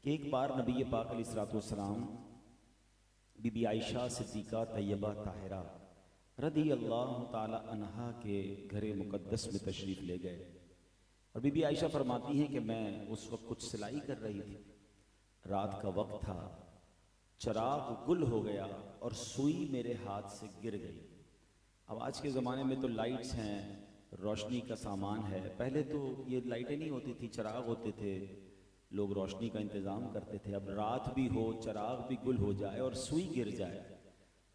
कि एक बार नबी पाक अलैहिस्सलाम बीबी आयशा सिद्दीक़ा तैयबा ताहिरा रदी अल्लाह ताला अन्हा के घरे मुक़द्दस में तशरीफ़ ले गए। और बीबी आयशा फरमाती हैं कि मैं उस वक्त कुछ सिलाई कर रही थी, रात का वक्त था, चराग गुल हो गया और सुई मेरे हाथ से गिर गई। अब आज के ज़माने में तो लाइट्स हैं, रोशनी का सामान है, पहले तो ये लाइटें नहीं होती थी, चराग होते थे, लोग रोशनी का इंतज़ाम करते थे। अब रात भी हो, चराग भी गुल हो जाए और सुई गिर जाए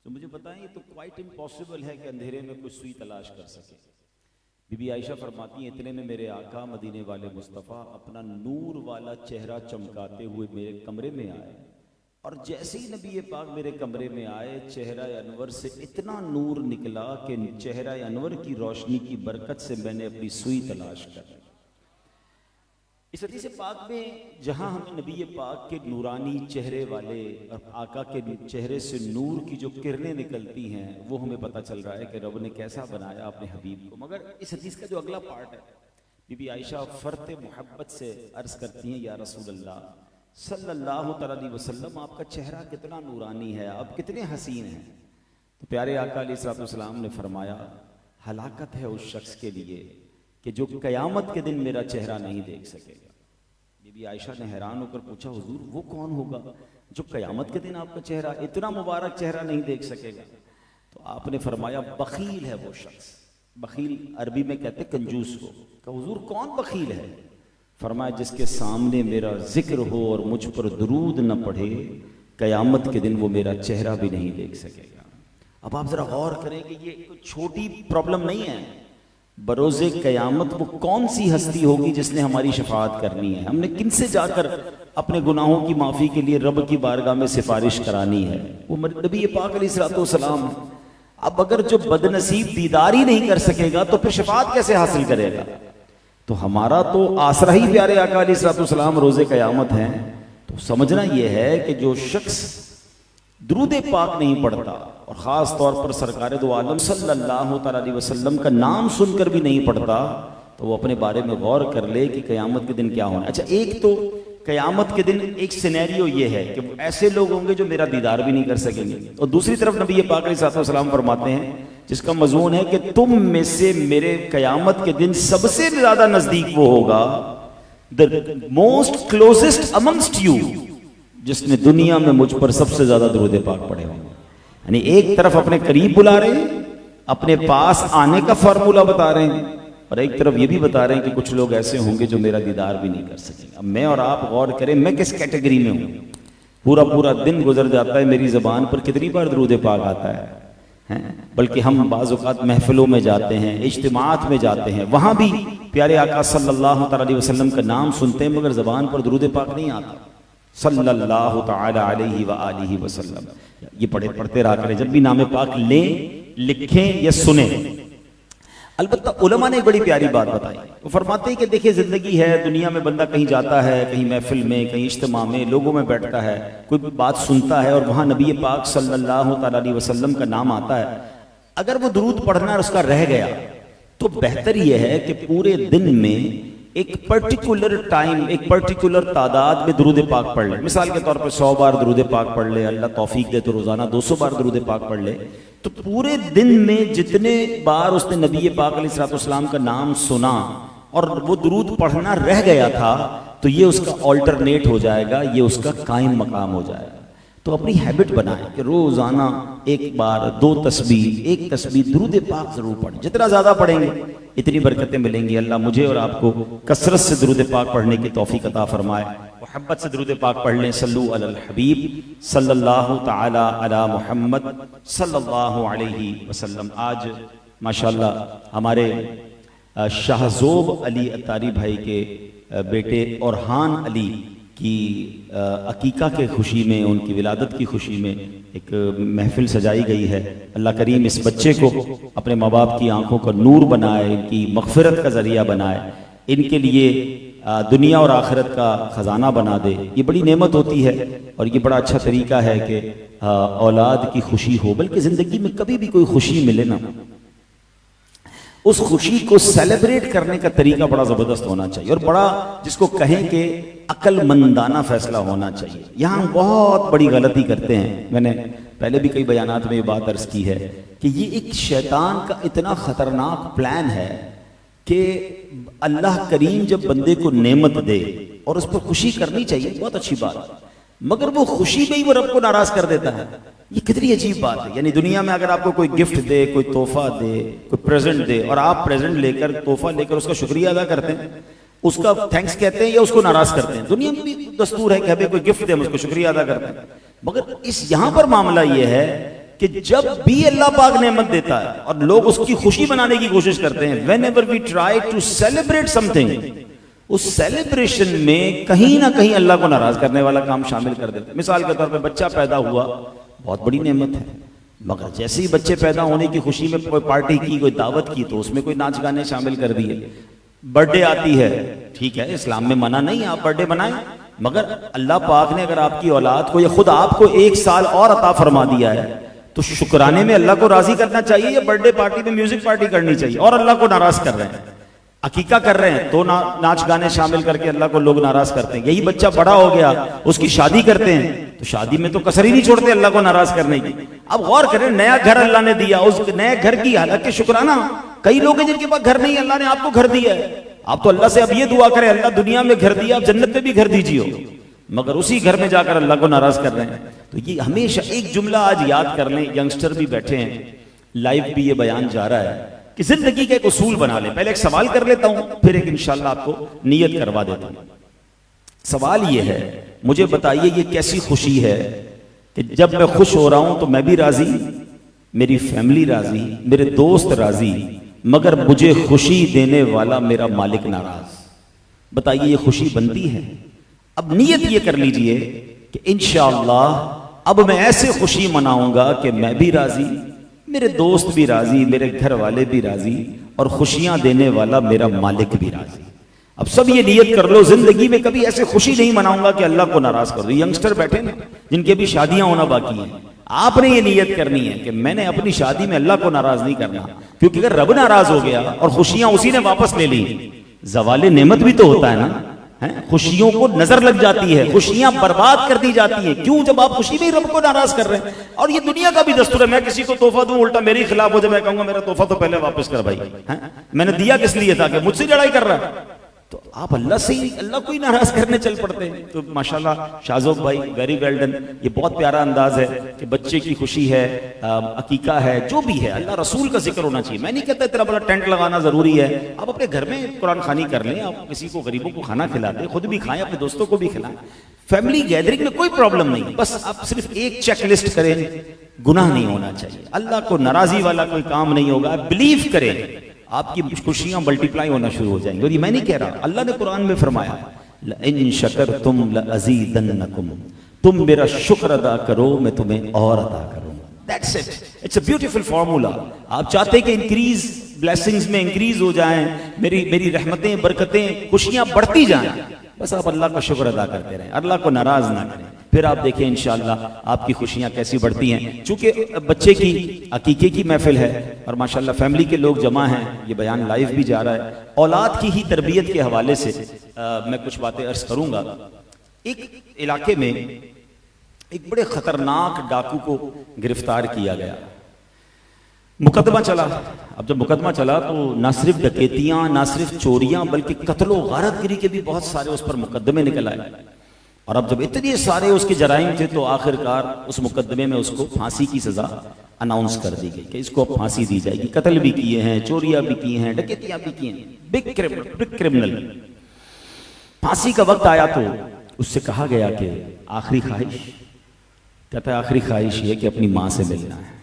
तो मुझे बताएं ये तो क्वाइट इम्पॉसिबल है कि अंधेरे में कुछ सुई तलाश कर सके। बीबी आयशा फरमाती हैं इतने में मेरे आका मदीने वाले मुस्तफ़ा अपना नूर वाला चेहरा चमकाते हुए मेरे कमरे में आए, और जैसे ही नबी पाक मेरे कमरे में आए चेहरा अनवर से इतना नूर निकला कि चेहरा अनवर की रोशनी की बरकत से मैंने अपनी सुई तलाश कर। इस हदीस पाक में जहाँ हमें नबी पाक के नूरानी चेहरे वाले और आका के चेहरे से नूर की जो किरणें निकलती हैं वो हमें पता चल रहा है कि रब ने कैसा बनाया अपने हबीब को। मगर इस हदीस का जो अगला पार्ट है, बीबी आयशा फरते मोहब्बत से अर्ज़ करती हैं, या रसूल अल्लाह सल्लल्लाहु अलैहि वसल्लम आपका चेहरा कितना नूरानी है, आप कितने हसीन हैं। तो प्यारे आका अलैहिस्सलाम ने फरमाया हलाकत है उस शख्स के लिए कि जो क़यामत के दिन मेरा चेहरा नहीं देख सकेगा। बीबी आयशा ने हैरान होकर पूछा हुजूर वो कौन होगा जो क़यामत के दिन आपका चेहरा, इतना मुबारक चेहरा नहीं देख सकेगा। तो आपने फरमाया बखील है वो शख्स। बखील अरबी में कहते कंजूस को। कहा हुजूर कौन बखील है? फरमाया जिसके सामने मेरा जिक्र हो और मुझ पर दुरूद न पढ़े, क़यामत के दिन वो मेरा चेहरा भी नहीं देख सकेगा। अब आप जरा गौर करें कि ये कोई छोटी प्रॉब्लम नहीं है। बरोज़े क़यामत वो कौन सी हस्ती होगी जिसने हमारी शफाअत करनी है? हमने किनसे जाकर अपने गुनाहों की माफ़ी के लिए रब की बारगाह में सिफारिश करानी है? वो नबी पाक अलैहिस्सलाम। अब अगर जो बदनसीब दीदार ही नहीं कर सकेगा तो फिर शफाअत कैसे हासिल करेगा? तो हमारा तो आसरा ही प्यारे आका अलैहिस्सलाम रोज़े क़यामत हैं। तो समझना यह है कि जो शख्स दुरूद पाक नहीं पढ़ता और ख़ास तौर पर सरकार दो आलम सल्लल्लाहु अलैहि वसल्लम का नाम सुनकर भी नहीं पढ़ता, तो वो अपने बारे में गौर कर ले कि क़यामत के दिन क्या होना। अच्छा, एक तो क़यामत के दिन एक सिनेरियो ये है कि ऐसे लोग होंगे जो मेरा दीदार भी नहीं कर सकेंगे, और दूसरी तरफ नबी पाक अलैहिस्सलाम फरमाते हैं जिसका मज़मून है कि तुम में से मेरे क़यामत के दिन सबसे ज़्यादा नज़दीक वो होगा, the most closest amongst you, जिसने दुनिया में मुझ पर सबसे ज्यादा दुरूद पाक पढ़े होंगे। यानी एक तरफ अपने करीब बुला रहे हैं, अपने पास आने का फार्मूला बता रहे हैं, और एक तरफ ये भी बता रहे हैं कि कुछ लोग ऐसे होंगे जो मेरा दीदार भी नहीं कर सकेंगे। अब मैं और आप गौर करें मैं किस कैटेगरी में हूँ। पूरा पूरा दिन गुजर जाता है मेरी ज़बान पर कितनी बार दुरूद पाक आता है? बल्कि हम बाज़ औक़ात महफिलों में जाते हैं, इज्तिमात में जाते हैं, वहाँ भी प्यारे आका सल्लल्लाहु अलैहि वसल्लम का नाम सुनते हैं मगर ज़बान पर दुरूद पाक नहीं आता सल्लल्लाहु तआला अलैहि व आलिहि वसल्लम। ये पढ़ते रहा करें जब भी नाम पाक लें, लिखें या सुने। अलबत्ता उलमा ने एक बड़ी प्यारी बात बताई। वो फरमाते हैं कि देखिए ज़िंदगी है, दुनिया में बंदा कहीं जाता है, कहीं महफिल में, कहीं इज्तिमा में, लोगों में बैठता है, कोई बात सुनता है और वहाँ नबी पाक सल्लल्लाहु अलैहि वसल्लम का नाम आता है। अगर वो दुरूद पढ़ना उसका रह गया तो बेहतर यह है कि पूरे दिन में एक पर्टिकुलर टाइम, एक पर्टिकुलर तादाद में दुरूद पाक पढ़ ले। मिसाल के तौर पर 100 बार दुरूद पाक पढ़ ले, अल्लाह तौफीक दे तो रोजाना 200 बार दुरूद पाक पढ़ ले। तो पूरे दिन में जितने बार उसने नबी पाक अलैहिस्सलाम का नाम सुना और वो दुरूद पढ़ना रह गया था, तो ये उसका ऑल्टरनेट हो जाएगा, ये उसका कायम मकाम हो जाएगा। तो अपनी हैबिट बनाएं कि रोजाना एक बार, 2 तस्बीह, 1 तस्बीह दुरूद पाक जरूर पढ़ें। जितना ज्यादा पढ़ेंगे इतनी बरकतें मिलेंगी। अल्लाह मुझे और आपको कसरत से दुरूद पाक पढ़ने की तौफीक अता फरमाए। मोहब्बत से दुरूद पाक पढ़ लें। सल्लु अलल हबीब सल्लल्लाहु तआला अला मुहम्मद सल्लल्लाहु अलैहि वसल्लम। आज माशाअल्लाह हमारे शाहज़ोब अली अतारी भाई के बेटे औरहान अली की अकीका के खुशी में, उनकी विलादत की खुशी में एक महफिल सजाई गई है। अल्लाह करीम इस बच्चे को अपने माँ बाप की आंखों का नूर बनाए, इनकी मग़फ़िरत का ज़रिया बनाए, इनके लिए दुनिया और आखिरत का ख़जाना बना दे। ये बड़ी नेमत होती है और ये बड़ा अच्छा तरीका है कि औलाद की खुशी हो, बल्कि ज़िंदगी में कभी भी कोई खुशी मिले ना, उस खुशी को सेलिब्रेट करने का तरीका बड़ा जबरदस्त होना चाहिए और बड़ा जिसको कहें कि अक्लमंदाना फैसला होना चाहिए। यहाँ हम बहुत बड़ी गलती करते हैं, मैंने पहले भी कई बयानात में ये बात अर्ज की है कि ये एक शैतान का इतना खतरनाक प्लान है कि अल्लाह करीम जब बंदे को नेमत दे और उस पर खुशी करनी चाहिए, बहुत अच्छी बात, मगर वो खुशी में ही वो रब को नाराज कर देता है। ये कितनी अजीब बात है। यानी दुनिया में अगर आपको कोई गिफ्ट दे, कोई तोहफा दे, कोई प्रेजेंट दे और आप प्रेजेंट लेकर, तोहफा लेकर उसका शुक्रिया अदा करते हैं, उसका थैंक्स कहते हैं या उसको नाराज करते हैं। दुनिया में भी दस्तूर है कि हमें कोई गिफ्ट दे हम उसको शुक्रिया अदा करते हैं, मगर इस यहां पर मामला यह है कि जब भी अल्लाह पाक नेमत देता है और लोग उसकी खुशी बनाने की कोशिश करते हैं, whenever we try to celebrate something, उस सेलिब्रेशन में कहीं ना कहीं अल्लाह को नाराज करने वाला काम शामिल कर देते हैं। मिसाल के तौर पे बच्चा पैदा हुआ, बहुत बड़ी नेमत है, मगर जैसे ही बच्चे पैदा होने की खुशी में कोई पार्टी की, कोई दावत की, तो उसमें कोई नाच गाने शामिल कर दिए। बर्थडे आती है, ठीक है, इस्लाम में मना नहीं है आप बर्थडे बनाएं, मगर अल्लाह पाक ने अगर आपकी औलाद को या खुद आपको 1 साल और अता फरमा दिया है तो शुक्राने में अल्लाह को राजी करना चाहिए या बर्थडे पार्टी में म्यूजिक पार्टी करनी चाहिए और अल्लाह को नाराज कर रहे हैं। अकीका कर रहे हैं तो नाच गाने शामिल करके अल्लाह को लोग नाराज करते हैं। यही बच्चा बड़ा हो गया, उसकी शादी करते हैं तो शादी में तो कसर ही नहीं छोड़ते अल्लाह को नाराज करने की। अब गौर करें, नया घर अल्लाह ने दिया, उस नए घर की हालांकि शुक्राना, कई लोग हैं जिनके पास घर नहीं, अल्लाह ने आपको घर दिया है, आप तो अल्लाह से अब ये दुआ करें, अल्लाह दुनिया में घर दिया, आप जन्नत में भी घर दीजिए, मगर उसी घर में जाकर अल्लाह को नाराज कर रहे हैं। तो ये हमेशा एक जुमला आज याद कर लें, यंगस्टर भी बैठे हैं, लाइव भी ये बयान जा रहा है कि जिंदगी का एक उसूल बना ले। पहले एक सवाल कर लेता हूं, फिर एक इंशाल्लाह आपको नियत करवा देता हूं। सवाल ये है, मुझे बताइए ये कैसी खुशी है कि जब मैं खुश हो रहा हूं तो मैं भी राजी, मेरी फैमिली राजी, मेरे दोस्त राजी, मगर मुझे खुशी देने वाला मेरा मालिक नाराज। बताइए ये खुशी बनती है? अब नियत ये कर लीजिए कि इंशाअल्लाह अब मैं ऐसे खुशी मनाऊंगा कि मैं भी राजी, मेरे दोस्त भी राजी, मेरे घर वाले भी राजी और खुशियां देने वाला मेरा मालिक भी राजी। अब सब ये नियत कर लो, जिंदगी में कभी ऐसे खुशी नहीं मनाऊंगा कि अल्लाह को नाराज कर दो। यंगस्टर बैठे ना जिनके भी शादियां होना बाकी हैं, आपने ये नियत करनी है कि मैंने अपनी शादी में अल्लाह को नाराज नहीं करना, क्योंकि अगर रब नाराज हो गया और खुशियां उसी ने वापस ले ली, जवाले नेमत भी तो होता है ना, है? खुशियों को नजर लग जाती है, खुशियां बर्बाद कर दी जाती हैं। क्यों? जब आप खुशी में रब को नाराज कर रहे हैं। और ये दुनिया का भी दस्तूर है, मैं किसी को तोहफा दूं उल्टा मेरे खिलाफ हो जाए, मैं कहूंगा मेरा तोहफा तो पहले वापस कर भाई, है? मैंने दिया किस लिए था कि मुझसे लड़ाई कर रहा है। तो आप अल्लाह से ही, अल्लाह को ही नाराज करने चल पड़ते हैं। तो माशाल्लाह शाहज़ोब भाई, वेरी वेल डन। ये बहुत प्यारा अंदाज है कि बच्चे की खुशी है, अकीका है, जो भी है, अल्लाह रसूल का जिक्र होना चाहिए। मैं नहीं कहता इतना बड़ा टेंट लगाना जरूरी है, आप अपने घर में कुरान खानी कर लें, आप किसी को गरीबों को खाना खिला दें, खुद भी खाएं, अपने दोस्तों को भी खिलाएं, फैमिली गैदरिंग में कोई प्रॉब्लम नहीं। बस आप सिर्फ एक चेक लिस्ट करें, गुनाह नहीं होना चाहिए, अल्लाह को नाराजी वाला कोई काम नहीं होगा। बिलीव करें, आपकी खुशियां मल्टीप्लाई होना शुरू हो जाएंगी। और ये मैं नहीं कह रहा, अल्लाह ने कुरान में फरमाया, इन शकरतुम लअज़ीदन्नकुम, तुम मेरा शुक्र अदा करो मैं तुम्हें और अदा करूंगा। That's it, it's a beautiful formula. आप चाहते कि इंक्रीज ब्लेसिंग्स में इंक्रीज हो जाएं, मेरी रहमतें, बरकतें, खुशियां बढ़ती जाएं, बस आप अल्लाह का शुक्र अदा करते रहें, अल्लाह को नाराज ना करें, फिर आप देखें इंशाअल्लाह आपकी खुशियां कैसी बढ़ती हैं। चूंकि बच्चे की अकीके की महफिल है और माशाअल्लाह फैमिली के लोग जमा हैं, ये बयान लाइव भी जा रहा है, औलाद की ही तरबियत के हवाले से मैं कुछ बातें अर्ज करूंगा। एक इलाके में एक बड़े खतरनाक डाकू को गिरफ्तार किया गया, मुकदमा चला। अब जब मुकदमा चला तो ना सिर्फ डकैतियां, ना सिर्फ चोरियां, बल्कि कत्लो गारतगिरी के भी बहुत सारे उस पर मुकदमे निकल आए। और अब जब इतने सारे उसके जराइम थे तो आखिरकार उस मुकदमे में उसको फांसी की सजा अनाउंस कर दी गई कि इसको अब फांसी दी जाएगी। कत्ल भी किए हैं, चोरियां भी की हैं, डकैतियां भी की हैं, बिग क्रिमिनल। फांसी का वक्त आया तो उससे कहा गया कि आखिरी ख्वाहिश, कहता है आखिरी ख्वाहिश ये कि अपनी माँ से मिलना है।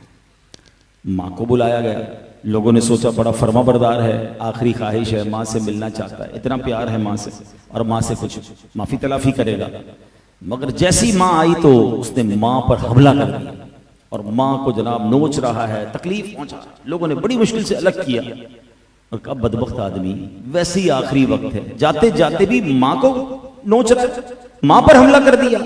माँ को बुलाया गया, लोगों ने सोचा बड़ा फर्माबरदार है, आखिरी ख्वाहिश है, माँ से मिलना चाहता है, इतना प्यार है माँ से और माँ से कुछ माफी तलाफी करेगा। मगर जैसी माँ आई तो उसने माँ पर हमला कर दिया और माँ को जनाब नोच रहा है, तकलीफ पहुंचा। लोगों ने बड़ी मुश्किल से अलग किया और कहा बदबख्त आदमी, वैसे ही आखिरी वक्त है, जाते जाते भी माँ को नोच रहा है, माँ पर हमला कर दिया।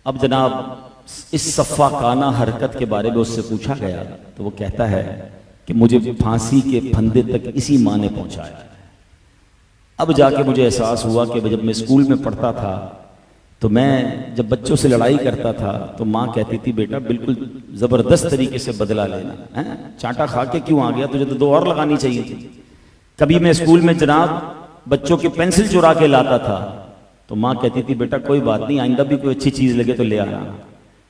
अब जनाब इस सफ़ाकाना हरकत के बारे में उससे पूछा गया तो वो कहता है कि मुझे फांसी के फंदे तक इसी माँ ने पहुंचाया। अब जाके मुझे एहसास हुआ कि जब मैं स्कूल में पढ़ता था तो मैं जब बच्चों से लड़ाई करता था तो माँ कहती थी बेटा बिल्कुल जबरदस्त तरीके से बदला लेना है, चांटा खा के क्यों आ गया, तुझे तो 2 और लगानी चाहिए थी। कभी मैं स्कूल में जनाब बच्चों की पेंसिल चुरा के लाता था तो माँ कहती थी बेटा कोई बात नहीं, आइंदा भी कोई अच्छी चीज लगे तो ले आना।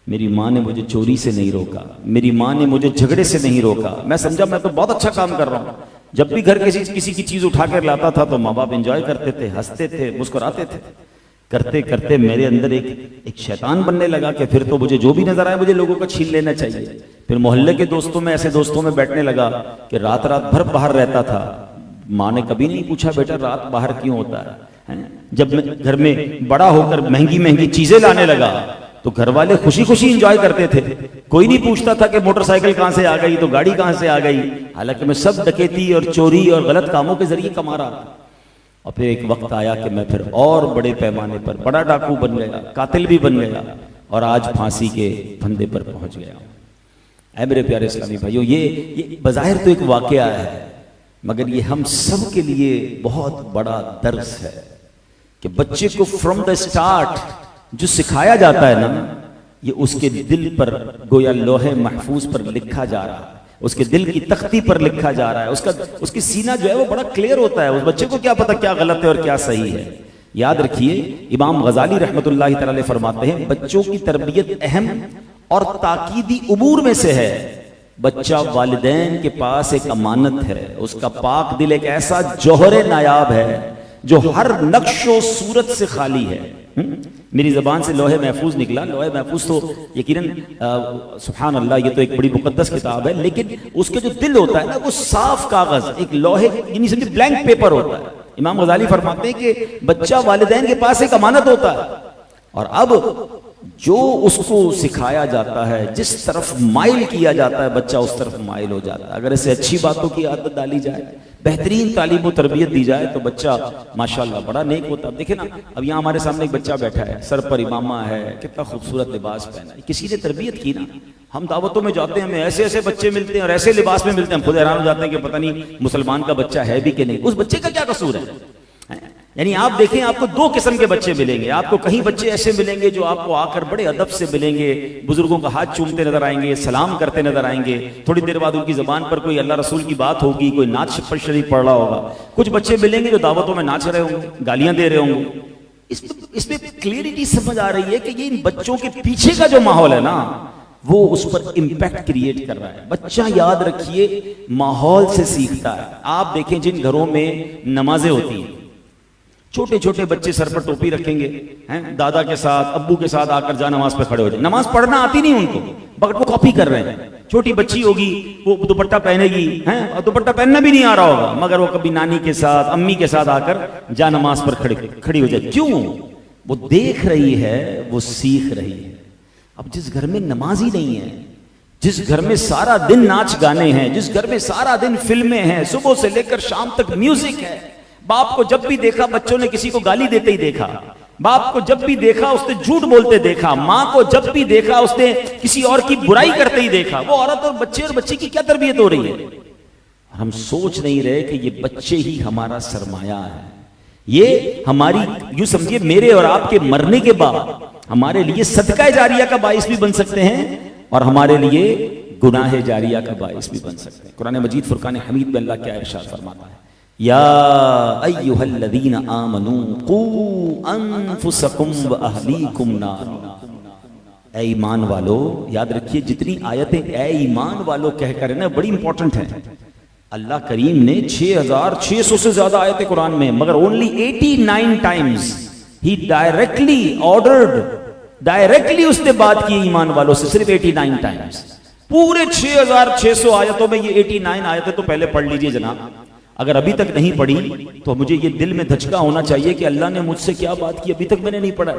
मेरी माँ ने मुझे चोरी से नहीं रोका, मेरी माँ ने मुझे झगड़े से नहीं रोका। मैं समझा मैं तो बहुत अच्छा काम कर रहा हूँ। जब भी घर किसी की चीज उठा कर लाता था तो माँ बाप एंजॉय करते थे, हंसते थे, मुस्कुराते थे। करते करते मेरे अंदर एक शैतान बनने लगा कि फिर तो मुझे जो भी नजर आए मुझे लोगों का छीन लेना चाहिए। फिर मोहल्ले के दोस्तों में ऐसे दोस्तों में बैठने लगा कि रात रात भर बाहर रहता था। माँ ने कभी नहीं पूछा बेटा रात बाहर क्यों होता है। जब मैं घर में बड़ा होकर महंगी महंगी चीजें लाने लगा तो घर वाले खुशी खुशी एंजॉय करते थे। कोई नहीं पूछता था कि मोटरसाइकिल कहां से आ गई तो गाड़ी कहां से आ गई, हालांकि मैं सब डकैती और चोरी और गलत कामों के जरिए कमा रहा था। और फिर एक वक्त आया कि मैं फिर और बड़े पैमाने पर बड़ा डाकू बन गया, कातिल भी बन गया और आज फांसी के फंदे पर पहुंच गया। ऐ मेरे प्यारे इस्लामी भाइयों, ये बज़ाहिर तो एक वाकया है मगर ये हम सब के लिए बहुत बड़ा दर्स है कि बच्चे को फ्रॉम द स्टार्ट जो सिखाया जाता है ना, ये उसके दिल पर गोया लोहे महफूज पर लिखा जा रहा है, उसके दिल की तख्ती पर लिखा जा रहा है। उसकी सीना जो है वो बड़ा क्लियर होता है। उस बच्चे को क्या पता क्या गलत है और क्या सही है। याद रखिए इमाम गजाली रहमतुल्लाह तआला अलैह फरमाते हैं बच्चों की तरबियत अहम और ताकीदी उमूर में से है। बच्चा वालिदैन के पास एक अमानत है, उसका पाक दिल एक ऐसा जौहर नायाब है जो हर नक्शो सूरत से खाली है। मेरी जबान से लोहे महफूज निकला। लोहे महफूज तो यकीनन सुभान अल्लाह ये तो एक बड़ी मुकद्दस किताब है, लेकिन उसके जो दिल होता है ना वो साफ कागज, एक लोहे यानी समझे ब्लैंक पेपर होता है। इमाम गजाली फरमाते हैं कि बच्चा वालिदैन के पास एक अमानत होता है और अब जो उसको सिखाया जाता है, जिस तरफ माइल किया जाता है बच्चा उस तरफ माइल हो जाता है। अगर ऐसे अच्छी बातों की आदत डाली जाए, बेहतरीन तालीम और तरबियत दी जाए तो बच्चा माशाल्लाह बड़ा नेक होता है। देखिए ना, अब यहाँ हमारे सामने एक बच्चा बैठा है, सर पर इमामा है, कितना खूबसूरत लिबास पहना है, किसी ने तरबियत की ना। हम दावतों में जाते हैं, हमें ऐसे ऐसे बच्चे मिलते हैं और ऐसे लिबास में मिलते हैं, हम खुद हैरान हो जाते हैं कि पता नहीं मुसलमान का बच्चा है भी कि नहीं। उस बच्चे का क्या कसूर है? यानी आप देखें आपको 2 किस्म के बच्चे मिलेंगे। आपको कहीं बच्चे ऐसे मिलेंगे जो आपको आकर बड़े अदब से मिलेंगे, बुजुर्गों का हाथ चूमते नजर आएंगे, सलाम करते नजर आएंगे। थोड़ी देर बाद उनकी जबान पर कोई अल्लाह रसूल की बात होगी, कोई नात शरीफ पढ़ रहा होगा। कुछ बच्चे मिलेंगे जो दावतों में नाच रहे होंगे, गालियां दे रहे होंगे। इसमें क्लियरिटी समझ आ रही है कि ये इन बच्चों के पीछे का जो माहौल है ना वो उस पर इंपैक्ट क्रिएट कर रहा है। बच्चा याद रखिए माहौल से सीखता है। आप देखें जिन घरों में नमाजें होती हैं, छोटे छोटे बच्चे सर पर टोपी रखेंगे, हैं, दादा के साथ अब्बू के साथ आकर जा नमाज पे खड़े हो जाए। नमाज पढ़ना आती नहीं उनको, बट वो कॉपी कर रहे हैं। छोटी बच्ची होगी वो दुपट्टा पहनेगी, हैं, और दुपट्टा पहनना भी नहीं आ रहा होगा मगर वो कभी नानी के साथ अम्मी के साथ आकर जा नमाज पर खड़ी हो जाए। क्यों? वो देख रही है, वो सीख रही है। अब जिस घर में नमाज ही नहीं है, जिस घर में सारा दिन नाच गाने हैं, जिस घर में सारा दिन फिल्में हैं, सुबह से लेकर शाम तक म्यूजिक है, बाप को जब भी देखा बच्चों ने किसी को गाली देते ही देखा, बाप को जब भी देखा उसने झूठ बोलते देखा, माँ को जब भी देखा उसने किसी और की बुराई करते ही देखा। वो औरत और बच्चे और बच्ची की क्या तरबियत हो रही है? हम सोच नहीं रहे कि ये बच्चे ही हमारा सरमाया है। ये हमारी यूं समझिए मेरे और आपके मरने के बाद हमारे लिए सदका जारिया का बाइस भी बन सकते हैं और हमारे लिए गुनाह जारिया का बाइस भी बन सकते हैं। कुरान मजीद फुरकान हमीद में अल्लाह क्या इरशाद फरमाता है, या अय्युहल्लज़ीना आमनू कू अनफुसकुम व अहलीकुम नार। ऐ ईमान वालो, याद रखिए जितनी आयतें ऐ ईमान वालो कहकर है ना बड़ी इंपॉर्टेंट है। अल्लाह करीम ने 6600 से ज्यादा आयतें कुरान में, मगर ओनली 89 टाइम्स ही डायरेक्टली ऑर्डर्ड, डायरेक्टली उसने बात की ईमान वालों से, सिर्फ 89 टाइम्स। पूरे 6600 आयतों में ये 89 आयतें तो पहले पढ़ लीजिए जनाब। अगर अभी तक नहीं पढ़ी तो मुझे ये दिल में धचका होना चाहिए कि अल्लाह ने मुझसे क्या बात की, अभी तक मैंने नहीं पढ़ा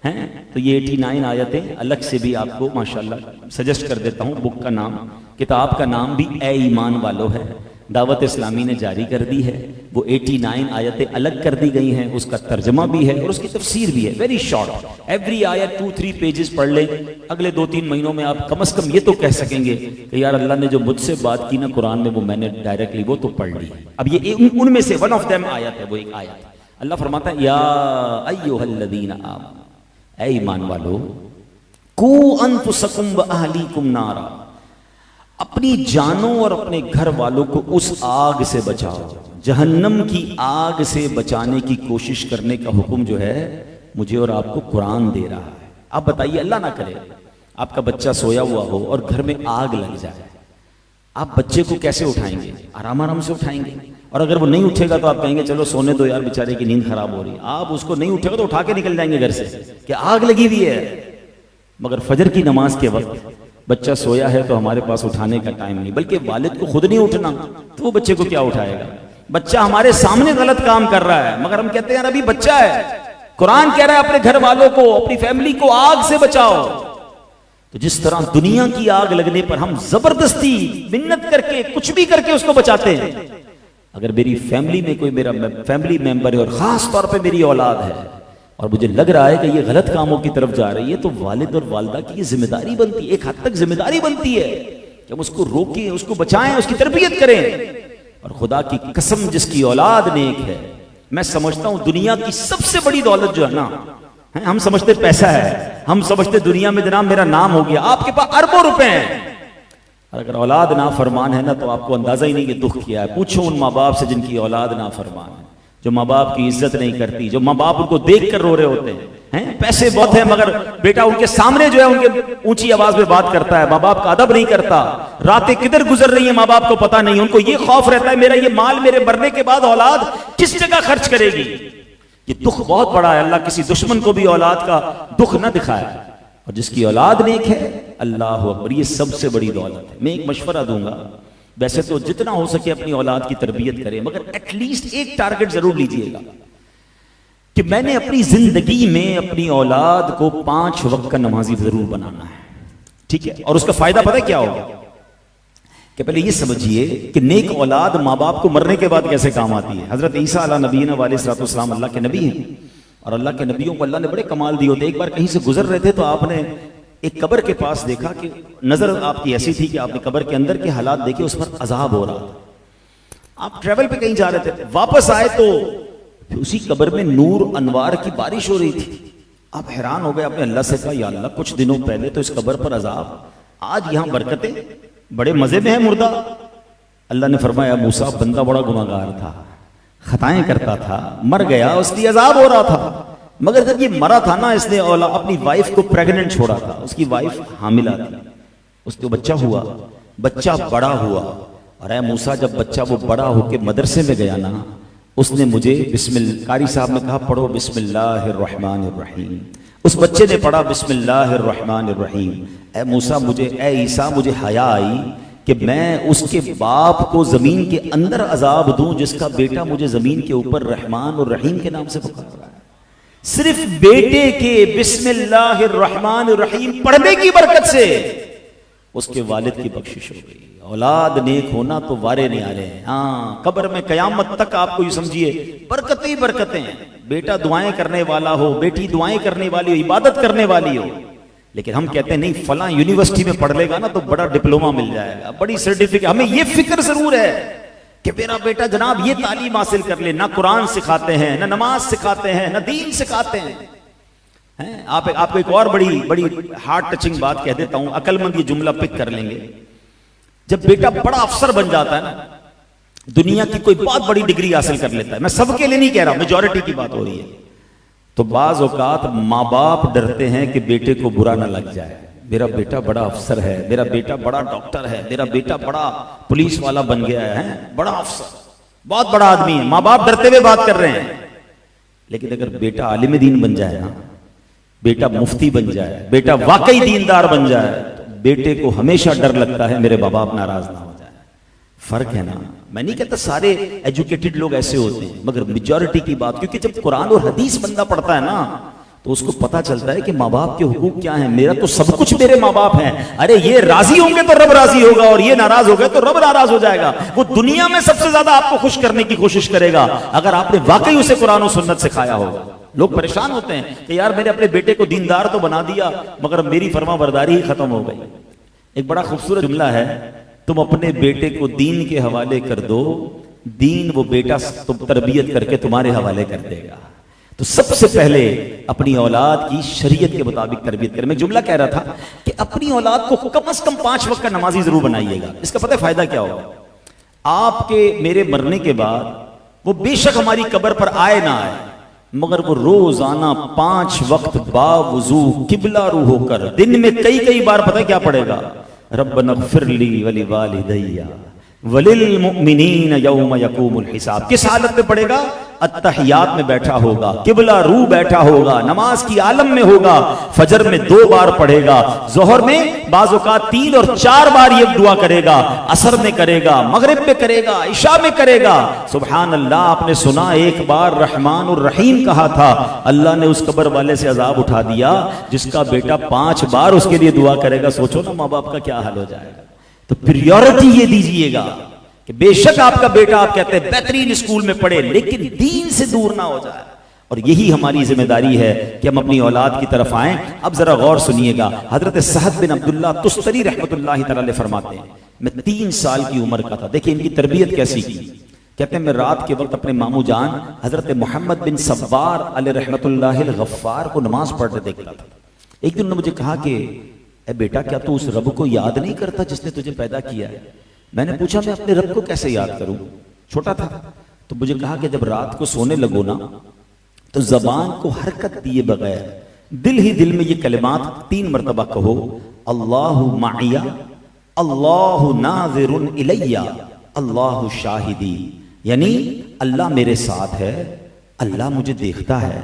है। तो ये 89 आयतें अलग से भी आपको माशाल्लाह सजेस्ट कर देता हूँ। बुक का नाम, किताब का नाम भी ए ईमान वालो है। दावत इस्लामी ने जारी कर दी है। वो 89 आयतें अलग कर दी गई हैं, उसका तर्जमा भी है और उसकी तफसीर भी है, वेरी शॉर्ट। एवरी आयत 2-3 पेजेस पढ़ लें, अगले 2-3 महीनों में आप कम से कम ये तो कह सकेंगे कि यार अल्लाह ने जो मुझसे बात की ना कुरान में, वो मैंने डायरेक्टली वो तो पढ़ ली। अब ये उनमें से वन ऑफ देम आयत है, वो एक आयत अल्लाह फरमाता है, या अय्युहल्लज़ीना आमनू, ऐ ईमान वालो, कू अनफुसकुम व अहलीकुम नारा, अपनी जानों और अपने घर वालों को उस आग से बचाओ, जहन्नम की आग से बचाने की कोशिश करने का हुक्म जो है मुझे और आपको कुरान दे रहा है। आप बताइए, अल्लाह ना करे आपका बच्चा सोया हुआ हो और घर में आग लग जाए, आप बच्चे को कैसे उठाएंगे? आराम आराम से उठाएंगे, और अगर वो नहीं उठेगा तो आप कहेंगे चलो सोने दो यार, बेचारे की नींद खराब हो रही है। आप उसको नहीं उठेगा तो उठा के निकल जाएंगे घर से कि आग लगी हुई है। मगर फजर की नमाज के वक्त बच्चा सोया है तो हमारे पास उठाने का टाइम नहीं, बल्कि वालिद को खुद नहीं उठना तो वो बच्चे को क्या उठाएगा? बच्चा हमारे सामने गलत काम कर रहा है मगर हम कहते हैं यार अभी बच्चा है। कुरान कह रहा है अपने घर वालों को, अपनी फैमिली को आग से बचाओ। तो जिस तरह दुनिया की आग लगने पर हम जबरदस्ती मिन्नत करके कुछ भी करके उसको बचाते हैं, अगर मेरी फैमिली में कोई मेरा फैमिली मेंबर है और खास तौर पे मेरी औलाद है और मुझे लग रहा है कि ये गलत कामों की तरफ जा रही है, तो वालिद और वालिदा की ये जिम्मेदारी बनती है, एक हद तक जिम्मेदारी बनती है कि हम उसको रोकें, उसको बचाएं, उसकी तरबियत करें। और खुदा की कसम जिसकी औलाद नेक है, मैं समझता हूं दुनिया की सबसे बड़ी दौलत जो है ना, हम समझते पैसा है, हम समझते दुनिया में जनाब मेरा नाम हो गया, आपके पास अरबों रुपए हैं, अगर औलाद ना फरमान है ना तो आपको अंदाजा ही नहीं कि दुख किया है। पूछो उन माँ बाप से जिनकी औलाद ना फरमान है, जो माँ बाप की इज्जत नहीं करती, जो माँ बाप उनको देख कर रो रहे होते हैं, पैसे बहुत है मगर बेटा उनके सामने जो है उनके ऊंची आवाज में बात करता है, माँ बाप का अदब नहीं करता, रातें किधर गुजर रही है माँ बाप को पता नहीं, उनको ये खौफ रहता है मेरा ये माल मेरे मरने के बाद औलाद किस जगह खर्च करेगी। ये दुख बहुत बड़ा है, अल्लाह किसी दुश्मन को भी औलाद का दुख न दिखाए, और जिसकी औलाद नेक है अल्लाह अकबर, ये सबसे बड़ी दौलत है। मैं एक मशवरा दूंगा, वैसे तो जितना हो सके अपनी औलाद की तरबियत करें, मगर एटलीस्ट एक टारगेट जरूर लीजिएगा कि मैंने अपनी जिंदगी में अपनी औलाद को 5 वक्त का नमाजी जरूर बनाना है, ठीक है? और उसका फायदा पता है क्या होगा कि पहले ये समझिए कि नेक औलाद माँ बाप को मरने के बाद कैसे काम आती है। हजरत ईसा अला नबीना अलैहिस्सलाम अल्लाह के नबी हैं, और अल्लाह के नबियों को अल्लाह ने बड़े कमाल दिए होते। एक बार कहीं से गुजर रहे थे तो आपने एक कब्र के पास देखा कि नजर आपकी ऐसी थी कि आपने कब्र के अंदर के हालात देखे, उस पर अजाब हो रहा था। आप ट्रेवल पे कहीं जा रहे थे, वापस आए तो उसी कब्र में नूर अनवार की बारिश हो रही थी। आप हैरान हो गए, आपने अल्लाह से कहा या अल्लाह कुछ दिनों पहले तो इस कब्र पर अजाब, आज यहां बरकतें, बड़े मजे में है मुर्दा। अल्लाह ने फरमाया मूसा बंदा बड़ा गुनाहगार था, खताएं करता था, मर गया, उसकी अजाब हो रहा था, मगर जब ये मरा था ना इसने अपनी वाइफ को प्रेग्नेंट छोड़ा था, उसकी वाइफ हामिला थी, उसको बच्चा हुआ, बच्चा बड़ा हुआ, और ऐ मूसा जब बच्चा वो बड़ा होके मदरसे में गया ना, उसने मुझे कारी साहब ने कहा पढ़ो बिस्मिल्लाहिर्रहमानिर्रहीम, उस बच्चे ने पढ़ा बिस्मिल्लाहिर्रहमानिर्रहीम। ऐ मूसा मुझे, ऐ ईसा मुझे हया आई कि मैं उसके बाप को जमीन के अंदर अजाब दूं जिसका बेटा मुझे जमीन के ऊपर रहमान और रहीम के नाम से पुकार रहा है। सिर्फ बेटे के बिस्मिल्लाहिर्रहमानिर्रहीम पढ़ने की बरकत से उसके वालिद की बख्शिश हो गई। औलाद नेक होना तो वारे नहीं आ रहे हैं। हाँ, कब्र में कयामत तक आपको ये समझिए बरकतें ही बरकतें हैं। बेटा दुआएं करने वाला हो, बेटी दुआएं करने वाली हो, इबादत करने वाली हो, लेकिन हम कहते हैं नहीं फला यूनिवर्सिटी में पढ़ लेगा ना तो बड़ा डिप्लोमा मिल जाएगा, बड़ी सर्टिफिकेट। हमें ये फिक्र जरूर है कि मेरा बेटा जनाब ये तालीम हासिल कर ले। ना कुरान सिखाते हैं, ना नमाज सिखाते हैं, ना दीन सिखाते हैं। आपको एक और बड़ी हार्ट टचिंग बात कह देता हूं, अकलमंद ये जुमला पिक कर लेंगे। जब बेटा बड़ा अफसर बन जाता है ना, दुनिया की कोई बहुत बड़ी डिग्री हासिल कर लेता है, मैं सबके लिए नहीं कह रहा, मेजॉरिटी की बात हो रही है, तो बाज औकात माँ बाप डरते हैं कि बेटे को बुरा ना लग जाए। मेरा बेटा बड़ा अफसर है, मेरा बेटा बड़ा डॉक्टर है, मेरा बेटा बड़ा पुलिस वाला बन गया है, बड़ा अफसर, बहुत बड़ा आदमी है। माँ बाप डरते हुए बात कर रहे हैं। लेकिन अगर बेटा आलिम दीन बन जाए ना, बेटा मुफ्ती बन जाए, बेटा वाकई दीनदार बन जाए, तो बेटे को हमेशा डर लगता है मेरे बाप नाराज ना हो जाए। फर्क है ना। मैं नहीं कहता सारे एजुकेटेड लोग ऐसे होते हैं, मगर मेजॉरिटी की बात, क्योंकि जब कुरान और हदीस बंदा पढ़ता है ना तो उसको पता चलता है कि माँ बाप के हुकूक क्या हैं। मेरा तो सब कुछ मेरे माँ बाप हैं। अरे ये राजी होंगे तो रब राजी होगा, और ये नाराज हो गए तो रब नाराज हो जाएगा। वो दुनिया में सबसे ज्यादा आपको खुश करने की कोशिश करेगा अगर आपने वाकई उसे कुरान और सुन्नत सिखाया होगा। लोग परेशान होते हैं कि यार मैंने अपने बेटे को दीनदार तो बना दिया मगर मेरी फरमाबरदारी ही खत्म हो गई। एक बड़ा खूबसूरत जुमला है, तुम अपने बेटे को दीन के हवाले कर दो, दीन वो बेटा तुम तरबियत करके तुम्हारे हवाले कर देगा। तो सबसे पहले अपनी औलाद की शरीयत के मुताबिक तरबियत करें। मैं जुमला कह रहा था कि अपनी औलाद को कम से कम 5 वक्त का नमाजी जरूर बनाइएगा। इसका पता है फायदा क्या होगा? आपके मेरे मरने के बाद वो बेशक हमारी कब्र पर आए ना आए, मगर वो रोजाना 5 वक्त बावुजू किबला रू होकर दिन में कई बार पता है क्या पड़ेगा? रब्बना ग़फ़िरली वली वालिदैया वलिल मुमिनीन यौम यक़ूमुल हिसाब। किस हालत में पड़ेगा? अत्तहियात में बैठा होगा, किबला रू बैठा होगा, नमाज की आलम में होगा, फजर में 2 बार पढ़ेगा, जोहर में बाज़-औक़ात 3 और 4 बार ये दुआ करेगा, असर में करेगा, मगरिब में करेगा, इशा में करेगा। सुभान अल्लाह। आपने सुना एक बार रहमान और रहीम कहा था, अल्लाह ने उस कब्र वाले से अजाब उठा दिया जिसका बेटा 5 बार उसके लिए दुआ करेगा। सोचो ना माँ बाप का क्या हाल हो जाएगा। तो प्रायोरिटी ये दीजिएगा कि बेशक आपका बेटा आप कहते हैं बेहतरीन स्कूल में पढ़े लेकिन दीन से दूर ना हो जाए। और यही हमारी जिम्मेदारी है कि हम अपनी औलाद की तरफ आएं। अब जरा गौर सुनिएगा, हजरत सहद बिन अब्दुल्ला तुस्तरी रहमतुल्लाहि तआला अलैह फरमाते हैं, मैं 3 साल की उम्र का था। देखिए इनकी तरबियत कैसी की। कहते हैं मैं रात के वक्त अपने मामू जान हजरत मोहम्मद बिन सब्बार अलैह रहमतुल्लाहिल गफ्फार को नमाज पढ़ते देखता था। एक दिन उन्होंने मुझे कहा कि ए बेटा, क्या तू उस रब को याद नहीं करता जिसने तुझे पैदा किया है? मैंने पूछा मैं अपने रब को कैसे याद करूं? छोटा था। तो मुझे कहा कि जब रात को सोने लगो ना तो जबान को हरकत दिए बगैर दिल ही दिल में ये कलिमात 3 मरतबा कहो, अल्लाहु माइया, अल्लाहु नाज़िरुन इलैया, अल्लाहु शाहिदी। यानी अल्लाह मेरे साथ है, अल्लाह मुझे देखता है,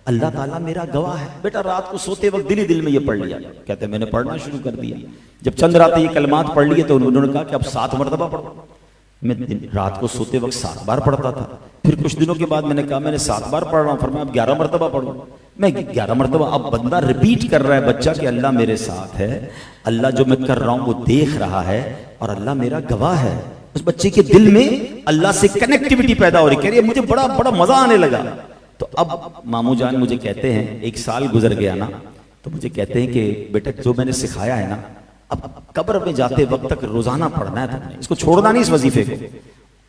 अल्लाह ताला मेरा गवाह है। बेटा रात को सोते वक्त दिल ही दिल में ये पढ़ लिया। कहते मैंने पढ़ना शुरू कर दिया। जब चंद रात ये कलमात पढ़ लिए तो उन्होंने कहा कि अब 7 मरतबा पढ़ो। मैं रात को सोते वक्त 7 बार पढ़ता था। फिर कुछ दिनों के बाद मैंने कहा मैंने 7 बार पढ़ रहा हूँ, फरमाया अब 11 मरतबा पढ़ो। मैं 11 मरतबा। अब बंदा रिपीट कर रहा है बच्चा कि अल्लाह मेरे साथ है, अल्लाह जो मैं कर रहा हूँ वो देख रहा है और अल्लाह मेरा गवाह है। उस बच्चे के दिल में अल्लाह से कनेक्टिविटी पैदा हो रही। कह रही है मुझे बड़ा मजा आने लगा। तो अब मामू जान मुझे कहते हैं 1 साल गुजर गया ना, तो मुझे कहते हैं कि बेटा जो मैंने सिखाया है ना, अब कब्र में जाते वक्त तक रोजाना पढ़ना है तुमने, इसको छोड़ना नहीं इस वजीफे को।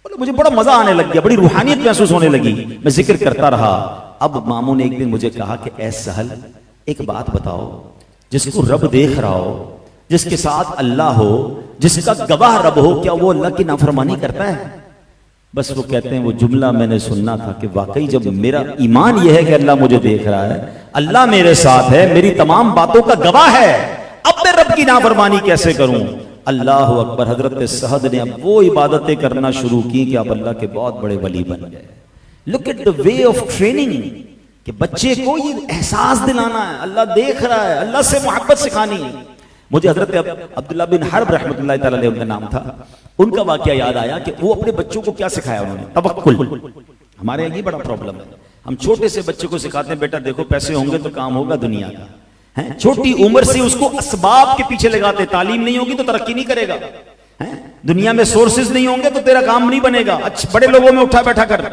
बोले मुझे बड़ा मजा आने लग गया, बड़ी रूहानियत महसूस होने लगी, मैं जिक्र करता रहा। अब मामू ने एक दिन मुझे कहा कि ऐ सहल एक बात बताओ, जिसको रब देख रहा हो, जिसके साथ अल्लाह हो, जिसका गवाह रब हो, क्या वो अल्लाह की नाफरमानी करता है? बस वो कहते हैं वो जुमला मैंने सुनना था कि वाकई जब मेरा ईमान यह है कि अल्लाह मुझे देख रहा है, अल्लाह मेरे साथ है, मेरी तमाम बातों का गवाह है, अब मैं रब की नाफरमानी कैसे करूं? अल्लाह अकबर। हजरत सहद ने अब वो इबादतें करना शुरू की कि अब अल्लाह के बहुत बड़े वली बन गए। Look at the way of training कि बच्चे को ये एहसास दिलाना है अल्लाह देख रहा है, अल्लाह से मोहब्बत सिखानी है। मुझे हजरत अब्दुल्ला बिन हर्ब रहमतुल्लाह तआला अलैह उनका नाम था, उनका वाकया याद आया कि वो अपने बच्चों को क्या सिखाया उन्होंने? तवक्कुल। हमारे यहाँ ये बड़ा प्रॉब्लम है, हम छोटे से बच्चे को सिखाते हैं बेटा देखो पैसे होंगे तो काम होगा दुनिया का, है छोटी उम्र से उसको असबाब के पीछे लगाते। तालीम नहीं होगी तो तरक्की नहीं करेगा, है दुनिया में सोर्सेज नहीं होंगे तो तेरा काम नहीं बनेगा, अच्छे बड़े लोगों में उठा बैठा कर।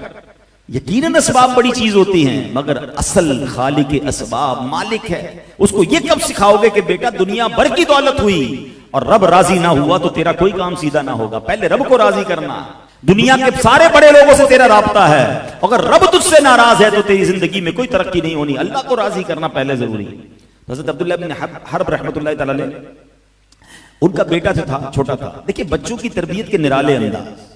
यकीनन असबाब बड़ी चीज होती हैं, मगर असल खालिक के असबाब मालिक है। उसको ये कब सिखाओगे कि बेटा दुनिया भर की दौलत हुई और रब राजी ना हुआ तो तेरा कोई काम सीधा ना होगा। पहले रब को राजी करना। दुनिया के सारे बड़े लोगों से तेरा राब्ता है, अगर रब तुझसे नाराज है तो तेरी जिंदगी में कोई तरक्की नहीं होनी। अल्लाह को राजी करना पहले जरूरी है। हज़रत अब्दुल्लाह बिन हर्ब रहमतुल्लाह तआला अलैह, उनका बेटा जो था छोटा था। देखिए बच्चों की तरबियत के निराले अंदाज।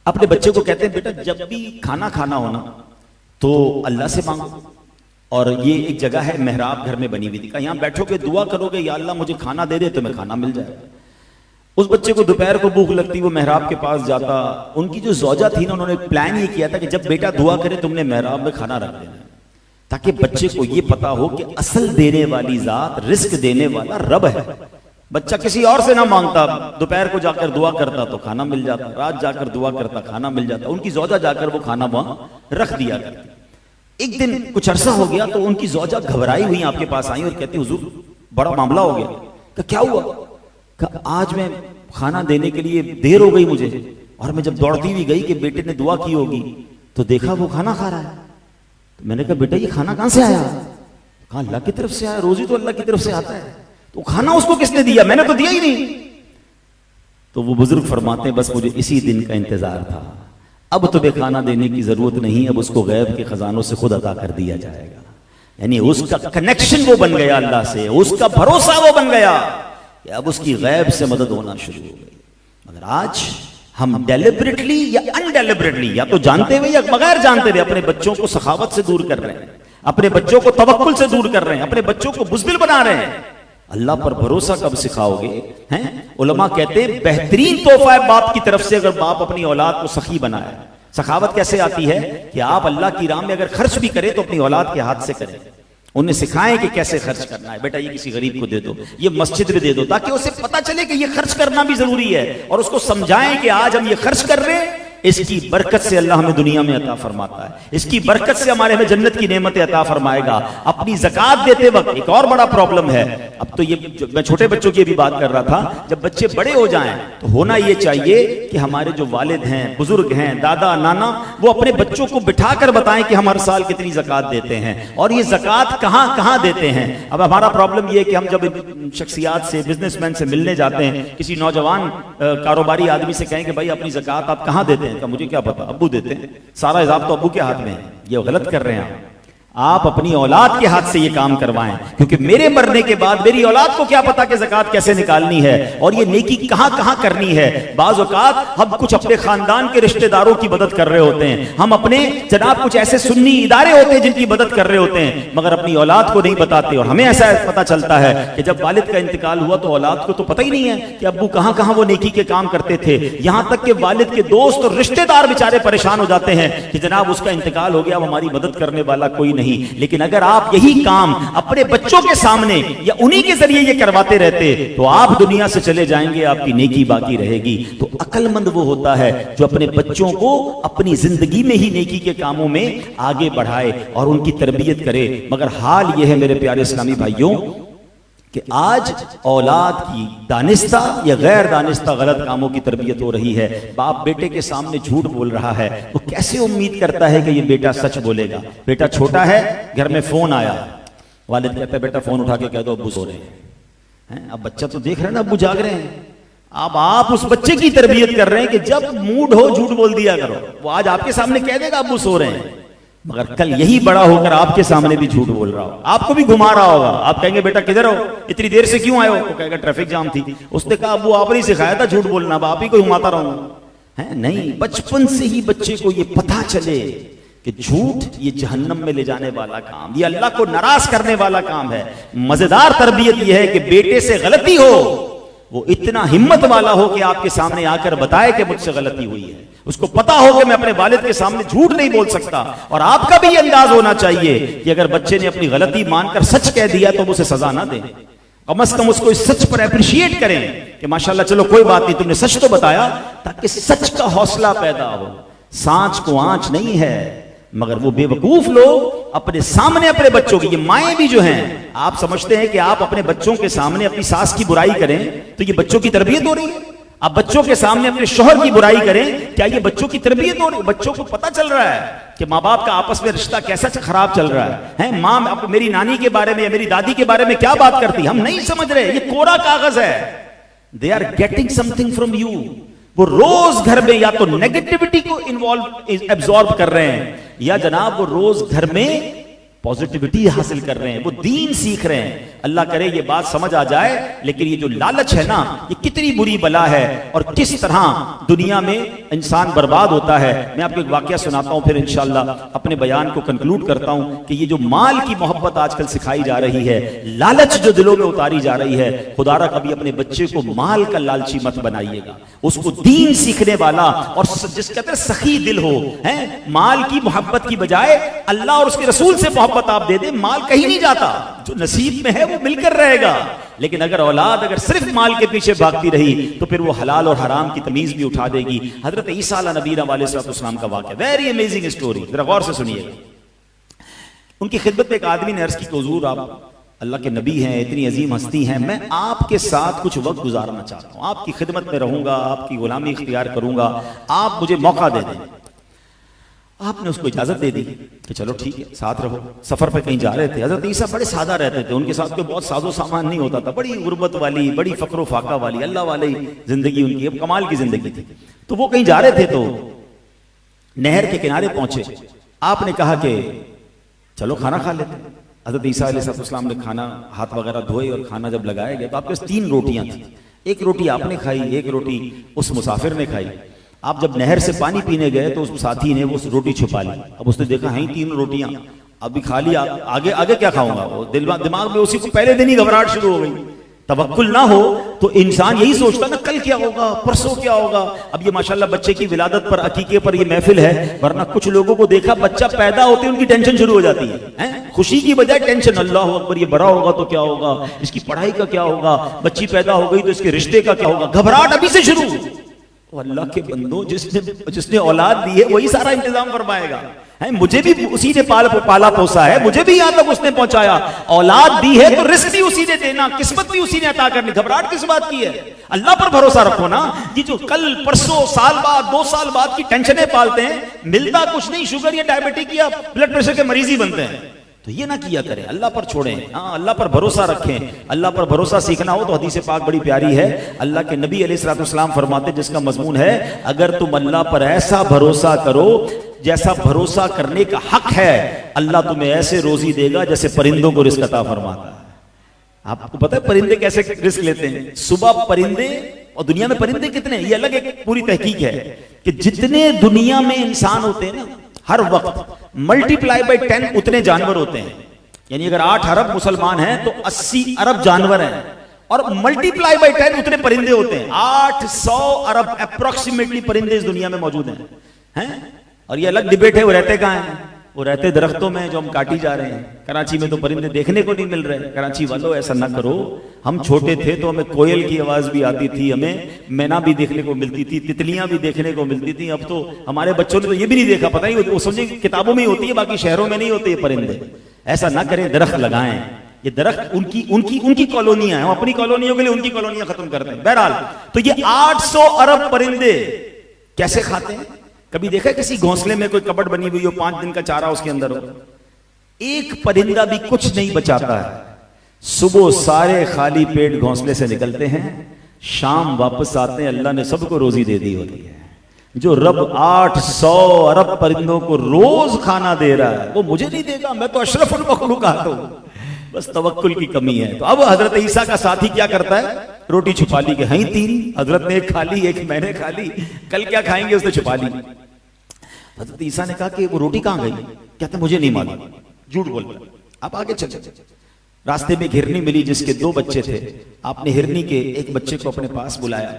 अपने बच्चे को कहते हैं बेटा जब भी खाना खाना हो ना तो अल्लाह से मांगो, और ये एक जगह है मेहराब घर में बनी हुई थी, कहा यहाँ बैठोगे दुआ करोगे या अल्लाह मुझे खाना दे दे तो मैं खाना मिल जाएगा। उस बच्चे को दोपहर को भूख लगती, वो मेहराब के पास जाता। उनकी जो ज़ौजा थी ना, उन्होंने प्लान ये किया था कि जब बेटा दुआ करे तुमने मेहराब में खाना रख देना, ताकि बच्चे को ये पता हो कि असल देने वाली जात, रिस्क देने वाला रब है। बच्चा किसी और से ना मांगता, दोपहर को जाकर दुआ करता तो खाना मिल जाता, रात जाकर दुआ करता खाना मिल जाता। उनकी ज़ौजा जाकर वो खाना वहां रख दिया करती। एक दिन कुछ अरसा हो गया तो उनकी ज़ौजा घबराई हुई आपके पास आई और कहती हुजूर बड़ा मामला हो गया। कहा क्या हुआ? कहा आज मैं खाना देने के लिए देर हो गई मुझे, और मैं जब दौड़ती हुई गई कि बेटे ने दुआ की होगी तो देखा वो खाना खा रहा है। तो मैंने कहा बेटा ये खाना कहां से आया? कहा अल्लाह की तरफ से आया, रोजी तो अल्लाह की तरफ से आता है। तो खाना उसको किसने दिया? मैंने तो दिया ही नहीं। तो वो बुजुर्ग फरमाते हैं बस मुझे इसी दिन का इंतजार था, अब तुम्हें खाना देने की जरूरत नहीं, अब उसको गैब के खजानों से खुद अता कर दिया जाएगा। यानी उसका कनेक्शन वो बन गया अल्लाह से, उसका भरोसा वो बन गया कि अब उसकी गैब से मदद होना शुरू हो गई। मगर आज हम डेलिबरेटली या अनडेलिबरेटली, या तो जानते हुए या बगैर जानते हुए, अपने बच्चों को सखावत से दूर कर रहे हैं, अपने बच्चों को तवक्कुल से दूर कर रहे हैं, अपने बच्चों को बुज़दिल बना रहे हैं। अल्लाह पर भरोसा कब सिखाओगे? हैं उलमा कहते हैं बेहतरीन तोहफा है बाप की तरफ से अगर बाप अपनी औलाद को सखी बनाए। सखावत कैसे आती है कि आप अल्लाह की राह में अगर खर्च भी करें तो अपनी औलाद के हाथ से करें, उन्हें सिखाएं कि कैसे खर्च करना है। बेटा ये किसी गरीब को दे दो, ये मस्जिद में दे दो, ताकि उसे पता चले कि ये खर्च करना भी जरूरी है, और उसको समझाएं कि आज हम ये खर्च कर रहे हैं, इसकी बरकत से अल्लाह हमें दुनिया में अता फरमाता है, इसकी बरकत से हमारे हमें जन्नत की नेमतें अता फरमाएगा। अपनी ज़कात देते वक्त एक और बड़ा प्रॉब्लम है, अब तो ये मैं छोटे बच्चों की भी बात कर रहा था, जब बच्चे बड़े हो जाएं तो होना ये चाहिए कि हमारे जो वालिद हैं, बुजुर्ग हैं, दादा नाना, वो अपने बच्चों को बिठा कर बताएं कि हम हर साल कितनी ज़कात देते हैं और ये ज़कात कहाँ कहाँ देते हैं। अब हमारा प्रॉब्लम ये है कि हम जब शख्सियात से, बिजनेसमैन से मिलने जाते हैं, किसी नौजवान कारोबारी आदमी से कहें कि भाई अपनी ज़कात आप कहाँ देते हैं, का मुझे क्या पता, अब्बू देते हैं, सारा हिसाब तो अब्बू के हाथ में है। ये गलत कर रहे हैं आप अपनी औलाद के हाथ से ये काम करवाएं, क्योंकि मेरे मरने के बाद मेरी औलाद को क्या पता कि ज़कात कैसे निकालनी है और ये नेकी कहां कहां करनी है। बाज़ औक़ात हम कुछ अपने खानदान के रिश्तेदारों की मदद कर रहे होते हैं, हम अपने जनाब कुछ ऐसे सुन्नी इदारे होते हैं जिनकी मदद कर रहे होते हैं, मगर अपनी औलाद को नहीं बताते। और हमें ऐसा पता चलता है कि जब वालिद का इंतकाल हुआ तो औलाद को तो पता ही नहीं है कि अब्बू कहां कहां वो नेकी के काम करते थे। यहां तक कि वालिद के दोस्त और रिश्तेदार बेचारे परेशान हो जाते हैं कि जनाब उसका इंतकाल हो गया, अब हमारी मदद करने वाला कोई नहीं। लेकिन अगर आप यही काम अपने बच्चों के सामने या उन्हीं के जरिए ये करवाते रहते तो आप दुनिया से चले जाएंगे, आपकी नेकी बाकी रहेगी। तो अक्लमंद वो होता है जो अपने बच्चों को अपनी जिंदगी में ही नेकी के कामों में आगे बढ़ाए और उनकी तरबियत करे। मगर हाल यह है मेरे प्यारे इस्लामी भाइयों कि आज औलाद की दानिस्ता या गैर दानिस्ता गलत कामों की तरबियत हो रही है। बाप बेटे के सामने झूठ बोल रहा है, वो कैसे उम्मीद करता है कि ये बेटा सच बोलेगा। बेटा छोटा है, घर में फोन आया, वालिद कहता है बेटा फोन उठा के कह दो अब्बू सो रहे हैं। अब बच्चा तो देख रहे हैं ना अब्बू जाग रहे हैं, अब आप उस बच्चे की तरबियत कर रहे हैं कि जब मूड हो झूठ बोल दिया करो। वो आज आपके सामने कह देगा अब्बू सो रहे हैं, मगर कल यही बड़ा होकर आपके सामने भी झूठ बोल रहा हो, आपको भी घुमा रहा होगा। आप कहेंगे बेटा किधर हो, इतनी देर से क्यों आए हो? वो कहेगा ट्रैफिक जाम थी। उसने कहा अब्बू आपने ही सिखाया था झूठ बोलना, अब आप ही को घुमाता रहूंगा। है नहीं, बचपन से ही बच्चे को ये पता चले कि झूठ ये जहन्नम में ले जाने वाला काम, ये अल्लाह को नाराज करने वाला काम है। मजेदार तरबियत ये है कि बेटे से गलती हो, वो इतना हिम्मत वाला हो कि आपके सामने आकर बताए कि मुझसे गलती हुई है। उसको पता हो कि मैं अपने वालिद के सामने झूठ नहीं बोल सकता। और आपका भी अंदाज होना चाहिए कि अगर बच्चे ने अपनी गलती मानकर सच कह दिया तो उसे सजा ना दें, कम से कम उसको इस सच पर अप्रिशिएट करें कि माशाल्लाह चलो कोई बात नहीं, तुमने सच तो बताया, ताकि सच का हौसला पैदा हो। सांच को आंच नहीं है, मगर वो बेवकूफ लोग अपने सामने अपने बच्चों की, ये माएं भी जो हैं, आप समझते हैं कि आप अपने बच्चों के सामने अपनी सास की बुराई करें तो ये बच्चों की तरबियत हो रही है। आप बच्चों के सामने अपने शोहर की बुराई करें, क्या ये बच्चों की तरबियत हो रही है? बच्चों को पता चल रहा है कि माँ बाप का आपस में रिश्ता कैसा खराब चल रहा है। माँ मेरी नानी के बारे में या मेरी दादी के बारे में क्या बात करती, हम नहीं समझ रहे, ये कोरा कागज है। They are getting something from you. वो रोज घर में या तो नेगेटिविटी को एब्जॉर्ब कर रहे हैं, या जनाब वो रोज घर में पॉजिटिविटी हासिल कर रहे हैं, वो दीन सीख रहे हैं। अल्लाह करे ये बात समझ आ जाए। लेकिन ये जो लालच है ना, ये कितनी बुरी बला है और किस तरह दुनिया में इंसान बर्बाद होता है। मैं आपको एक वाकया सुनाता हूं, फिर इंशाअल्लाह अपने बयान को कंक्लूड करता हूं कि ये जो माल की मोहब्बत आजकल सिखाई जा रही है, लालच जो दिलों में उतारी जा रही है, खुदारा कभी अपने बच्चे को माल का लालची मत बनाइएगा। उसको दीन सीखने वाला और जिस कहते हैं सखी दिल हो, है माल की मोहब्बत की बजाय अल्लाह और उसके रसूल से मोहब्बत आप दे दे, माल कहीं नहीं जाता, जो नसीब में है वो मिलकर रहेगा। लेकिन अगर औलाद अगर सिर्फ माल के पीछे भागती रही तो फिर वो हलाल और हराम की तमीज भी उठा देगी। हजरत ईसा नबी अलैहिस्सलाम का वाक़या, वेरी अमेजिंग स्टोरी, जरा गौर से सुनिएगा। उनकी खिदमत में एक आदमी ने अर्ज की कि हुजूर आप अल्लाह के नबी हैं, इतनी अजीम हस्ती हैं, मैं आपके साथ कुछ वक्त गुजारना चाहता हूँ, आपकी खिदमत में रहूंगा, आपकी गुलामी इख्तियार करूंगा, आप मुझे मौका दे दें। आपने उसको इजाजत दे दी कि चलो ठीक है, साथ रहो। सफर पे कहीं जा रहे थे, हजरत ईसा बड़े सादा रहते थे, उनके साथ कोई बहुत साजो सामान नहीं होता था, बड़ी गुर्बत वाली, बड़ी फक्र फाका वाली, अल्लाह वाली जिंदगी उनकी, अब कमाल की जिंदगी थी। तो वो कहीं जा रहे थे, तो नहर के किनारे पहुंचे। आपने कहा कि चलो खाना खा लेते हैं। हजरत ईसा अलैहिस्सलाम ने खाना हाथ वगैरह धोए और खाना जब लगाया गया तो आपके पास 3 रोटियां थी। एक रोटी आपने खाई, एक रोटी उस मुसाफिर ने खाई। आप जब नहर से पानी पीने गए तो उस साथी ने वो रोटी छुपा ली। अब उसने देखा है 3 रोटियां, अभी खा लिया, आगे आगे क्या खाऊंगा। वो दिमाग में उसी को पहले दिन ही घबराहट शुरू हो गई। तवक्कुल ना हो तो इंसान यही सोचता ना कल क्या होगा, परसों क्या होगा। अब ये माशाल्लाह बच्चे की विलादत पर, अकीके पर ये महफिल है, वरना कुछ लोगों को देखा बच्चा पैदा होते उनकी टेंशन शुरू हो जाती है? खुशी की बजाय टेंशन, अल्लाह अकबर ये बड़ा होगा तो क्या होगा, इसकी पढ़ाई का क्या होगा, बच्ची पैदा हो गई तो इसके रिश्ते का क्या होगा। घबराहट अभी से शुरू। अल्लाह के बंदो, जिसने औलाद दी है वही सारा इंतजाम फरमाएगा। मुझे भी उसी ने पाला पोसा है, मुझे भी यहां तक उसने पहुंचाया। औलाद दी है तो रिस्क भी उसी ने देना, किस्मत भी उसी ने अता करनी। घबराहट किस बात की है? अल्लाह पर भरोसा रखो ना। ये जो कल परसों, साल बाद, 2 साल बाद की टेंशनें पालते हैं, मिलता कुछ नहीं, शुगर या डायबिटिक या ब्लड प्रेशर के मरीज ही बनते हैं। तो ये ना किया करें, अल्लाह पर छोड़ें। हाँ, अल्लाह पर भरोसा रखें। अल्लाह पर भरोसा सीखना हो तो हदीस पाक बड़ी प्यारी है। अल्लाह के नबी अलैहिस्सलाम फरमाते, जिसका मजमून है, अगर तुम अल्लाह पर ऐसा भरोसा करो जैसा भरोसा करने का हक है, अल्लाह तुम्हें ऐसे रोजी देगा जैसे परिंदों को रिस्क अता फरमाता है। आपको पता है परिंदे कैसे रिस्क लेते हैं? सुबह परिंदे, और दुनिया में परिंदे कितने, ये अलग एक पूरी तहकीक है कि जितने दुनिया में इंसान होते हैं ना, हर वक्त मल्टीप्लाई बाय 10 उतने जानवर होते हैं। यानी अगर 8 अरब मुसलमान हैं तो 80 अरब जानवर हैं, और मल्टीप्लाई बाय 10 उतने परिंदे होते हैं। 800 अरब अप्रोक्सीमेटली परिंदे इस दुनिया में मौजूद हैं। और ये अलग डिबेट है, वो रहते कहां हैं? वो रहते दरख्तों में जो हम काटी जा रहे हैं। कराची में तो परिंदे देखने को नहीं मिल रहे। कराची वालों ऐसा ना करो, हम छोटे थे तो हमें कोयल की आवाज भी आती थी, हमें मैना भी देखने को मिलती थी, तितलियां भी देखने को मिलती थी। अब तो हमारे बच्चों ने तो ये भी नहीं देखा, पता नहीं, वो समझे किताबों में ही होती है, बाकी शहरों में नहीं होते ये परिंदे। ऐसा ना करें, दरख्त लगाएं। ये दरख्त उनकी कॉलोनियां हैं, अपनी कॉलोनियों के लिए उनकी कॉलोनियां खत्म करते हैं। बहरहाल, तो ये 800 अरब परिंदे कैसे खाते हैं? कभी देखा है किसी घोंसले में कोई कबड़ बनी हुई हो, 5 दिन का चारा उसके अंदर हो? एक परिंदा भी कुछ नहीं बचाता है। सुबह सारे खाली पेट घोंसले से निकलते हैं, शाम वापस आते हैं, अल्लाह ने सबको रोजी दे दी होती है। जो रब 800 अरब परिंदों को रोज खाना दे रहा है, वो मुझे नहीं देगा? मैं तो अशरफुल मखलूकात हूं। बस तवक्कुल की कमी है। तो अब हजरत ईसा का साथी क्या करता है? रोटी छुपा ली कि हैं 3, हजरत ने एक खा ली, एक मैंने खा ली, कल क्या खाएंगे उसने छुपा ली। हजरत ईसा ने कहा कि वो रोटी कहां गई? कहते मुझे नहीं मालूम, झूठ बोल रहा। आप आगे चले। रास्ते में एक हिरनी मिली जिसके 2 बच्चे थे। आपने हिरनी के एक बच्चे को अपने पास बुलाया,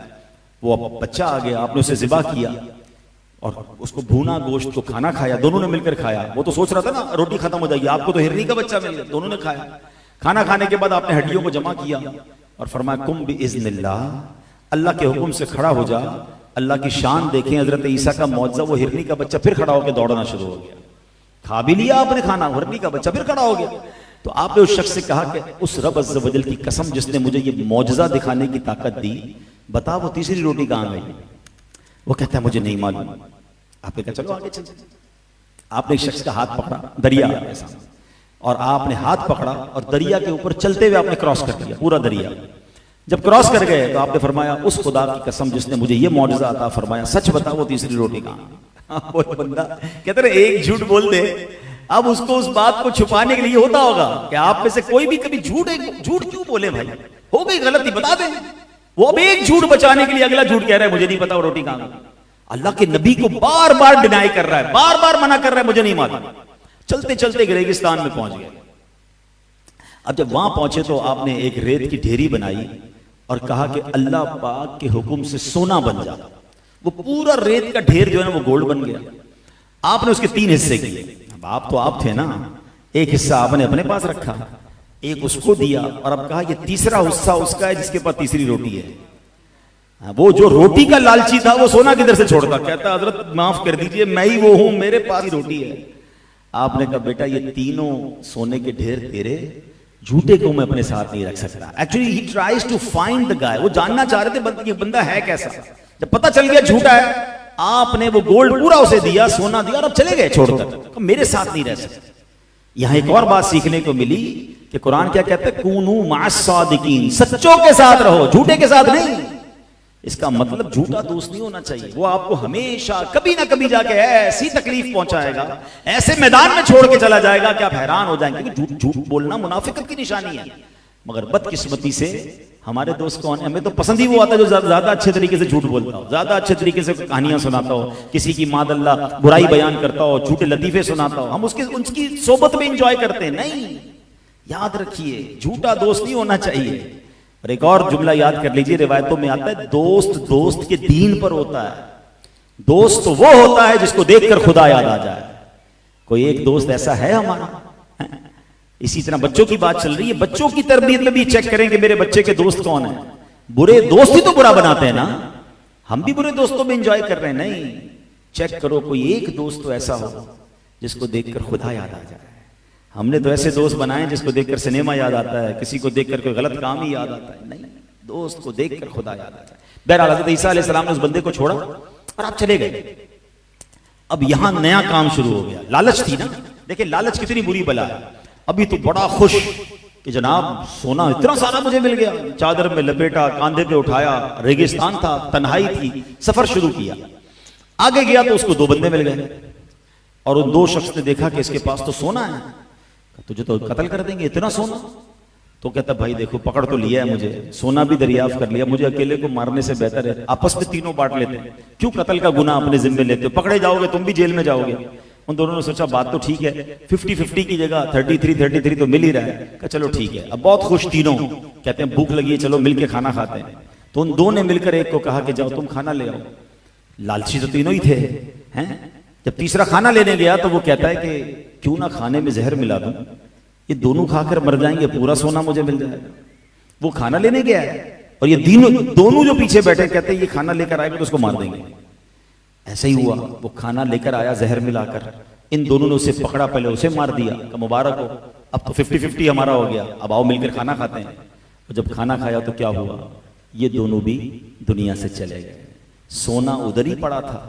वो बच्चा आ गया, आपने उसे ज़िबा किया और उसको भूना गोश्त को खाना खाया, दोनों ने मिलकर खाया। वो तो सोच रहा था ना रोटी खत्म हो जाएगी, आपको तो हिरनी का बच्चा मिल गया, दोनों ने खाया। खाना खाने के बाद आपने हड्डियों को जमा किया और फरमाया कुम बिइज़्निल्लाह, अल्लाह के हुक्म से खड़ा हो जा। अल्लाह की शान देखें, हजरत ईसा का मौजज़ा, वो हिरनी का बच्चा फिर खड़ा होकर दौड़ना शुरू हो गया। खा भी लिया आपने खाना, हिरनी का बच्चा फिर खड़ा हो गया। तो आपने उस शख्स से कहा कि उस रब अज़्ज़ वजल की कसम जिसने मुझे ये मौजज़ा दिखाने की ताकत दी, बता वो तीसरी रोटी कहां गई? वो कहता है मुझे नहीं मालूम। आपने कहा चलो आगे चलते। आपने एक शख्स का हाथ पकड़ा, दरिया ऐसा, और आपने हाथ पकड़ा और दरिया के ऊपर चलते हुए आपने क्रॉस कर दिया पूरा दरिया। जब क्रॉस कर गए तो आपने फरमाया उस खुदा की कसम जिसने मुझे ये मौजज़ा अता फरमाया, सच बता वो तीसरी रोटी कहां? वो बंदा कहते रहे एक झूठ बोल दे। अब उसको उस बात को छुपाने के लिए होता होगा कि आप में से कोई भी कभी झूठ क्यों बोले भाई, हो गई गलती बता दे। वो अब एक झूठ बचाने के लिए अगला झूठ कह रहा है मुझे नहीं पता वो रोटी कहां गई। अल्लाह के नबी को बार बार डिनाई कर रहा है, बार बार मना कर रहा है मुझे नहीं मालूम। चलते चलते रेगिस्तान में पहुंच गए। अब जब वहां पहुंचे तो आपने एक रेत की ढेरी बनाई और कहा कि अल्लाह पाक के हुक्म से सोना बन जा। वो पूरा रेत का ढेर जो है ना वो गोल्ड बन गया। आपने उसके 3 हिस्से किए। अब आप थे ना, एक हिस्सा आपने अपने पास रखा, एक उसको दिया, और अब कहा ये तीसरा हिस्सा उसका है जिसके पास तीसरी रोटी है। वो जो रोटी का लालची था वो सोना किधर से छोड़ता? कहता हजरत माफ कर दीजिए मैं ही वो हूं, मेरे पास ही रोटी है। आपने कहा बेटा ये तीनों सोने के ढेर तेरे, झूठे को मैं अपने साथ नहीं रख सकता। Actually he tries to find the guy, वो जानना चाह रहे थे ये बंदा है कैसा। जब पता चल गया झूठा है, आपने वो गोल्ड पूरा उसे दिया, सोना दिया, और अब चले गए छोड़कर, मेरे साथ नहीं रह सकते। यहां एक और बात सीखने को मिली कि कुरान क्या कहता है, कूनू मास्सादिकीन, सच्चों के साथ रहो, झूठे के साथ नहीं। इसका मतलब झूठा दोस्त नहीं होना चाहिए, वो आपको हमेशा कभी ना कभी जाके ऐसी तकलीफ पहुंचाएगा, ऐसे मैदान में छोड़ के चला जाएगा कि आप हैरान हो जाएंगे। झूठ झूठ बोलना मुनाफिकत की निशानी है। मगर बदकिस्मती से हमारे दोस्त कौन है, हमें तो पसंद ही वो आता है जो ज्यादा अच्छे तरीके से झूठ बोलता हो, ज्यादा अच्छे तरीके से कहानियां सुनाता हो, किसी की मादल्ला बुराई बयान करता हो, झूठे लतीफे सुनाता हो, हम उसकी सोबत में इंजॉय करते हैं। नहीं, याद रखिए झूठा दोस्त नहीं होना चाहिए। और एक और जुमला याद कर लीजिए, रिवायतों में आता है, दोस्त दोस्त के दीन पर होता है। दोस्त तो वो होता है जिसको देखकर खुदा याद आ जाए। कोई एक दोस्त ऐसा है हमारा? इसी तरह बच्चों की बात चल रही है, बच्चों की तरबियत में भी चेक करें कि मेरे बच्चे के दोस्त कौन है। बुरे दोस्त ही तो बुरा बनाते हैं ना, हम भी बुरे दोस्तों में एंजॉय कर रहे हैं। नहीं, चेक करो कोई एक दोस्त तो ऐसा हो जिसको देखकर खुदा याद आ जाए। हमने तो ऐसे दोस्त बनाए जिसको देखकर सिनेमा याद आता है, किसी को देखकर कोई गलत काम ही याद आता है। नहीं, दोस्त को देखकर खुदा याद आ जाए। बहरहाल हज़रत ईसा अलैहिस्सलाम ने उस बंदे को छोड़ा और आप चले गए। अब यहां नया काम शुरू हो गया। लालच थी ना, देखिए लालच कितनी बुरी बला है। अभी तो बड़ा खुश कि जनाब सोना इतना सारा मुझे मिल गया, चादर में लपेटा, कांधे पे उठाया, रेगिस्तान था, तन्हाई थी, सफर शुरू किया। आगे गया तो उसको दो बंदे मिल गए और उन दो शख्स ने देखा कि इसके पास तो सोना है, तुझे तो कत्ल कर देंगे, इतना सोना। तो कहता भाई देखो पकड़ तो लिया है मुझे, सोना भी दरियाफ्त कर लिया, मुझे अकेले को मारने से बेहतर है आपस में तीनों बांट लेते हैं, क्यों कत्ल का गुनाह अपने जिम्मे लेते हो, पकड़े जाओगे तुम भी जेल में जाओगे। उन दोनों ने सोचा बात तो ठीक है, 50-50 की जगह 33-33 तो मिल ही रहा है। कहा चलो ठीक है। अब बहुत खुश तीनों, कहते हैं भूख लगी है चलो मिलके खाना खाते हैं। तो उन दो ने मिलकर एक को कहा कि जाओ तुम खाना ले आओ। लालची तो तीनों ही थे हैं। जब तीसरा खाना लेने गया तो वो कहता है कि क्यों ना खाने में जहर मिला दूं, ये दोनों खाकर मर जाएंगे, पूरा सोना मुझे मिल जाएगा। वो खाना लेने गया है और ये दोनों जो पीछे बैठे कहते हैं ये खाना लेकर आएगा तो उसको मार देंगे। ऐसा ही हुआ, वो खाना लेकर आया जहर मिलाकर, इन दोनों ने उसे पकड़ा, पहले उसे मार दिया कि मुबारक हो, अब तो 50-50 हमारा हो गया, अब आओ मिलकर खाना खाते हैं। और जब खाना खाया तो क्या हुआ, ये दोनों भी दुनिया से चले गए। सोना उधर ही पड़ा था,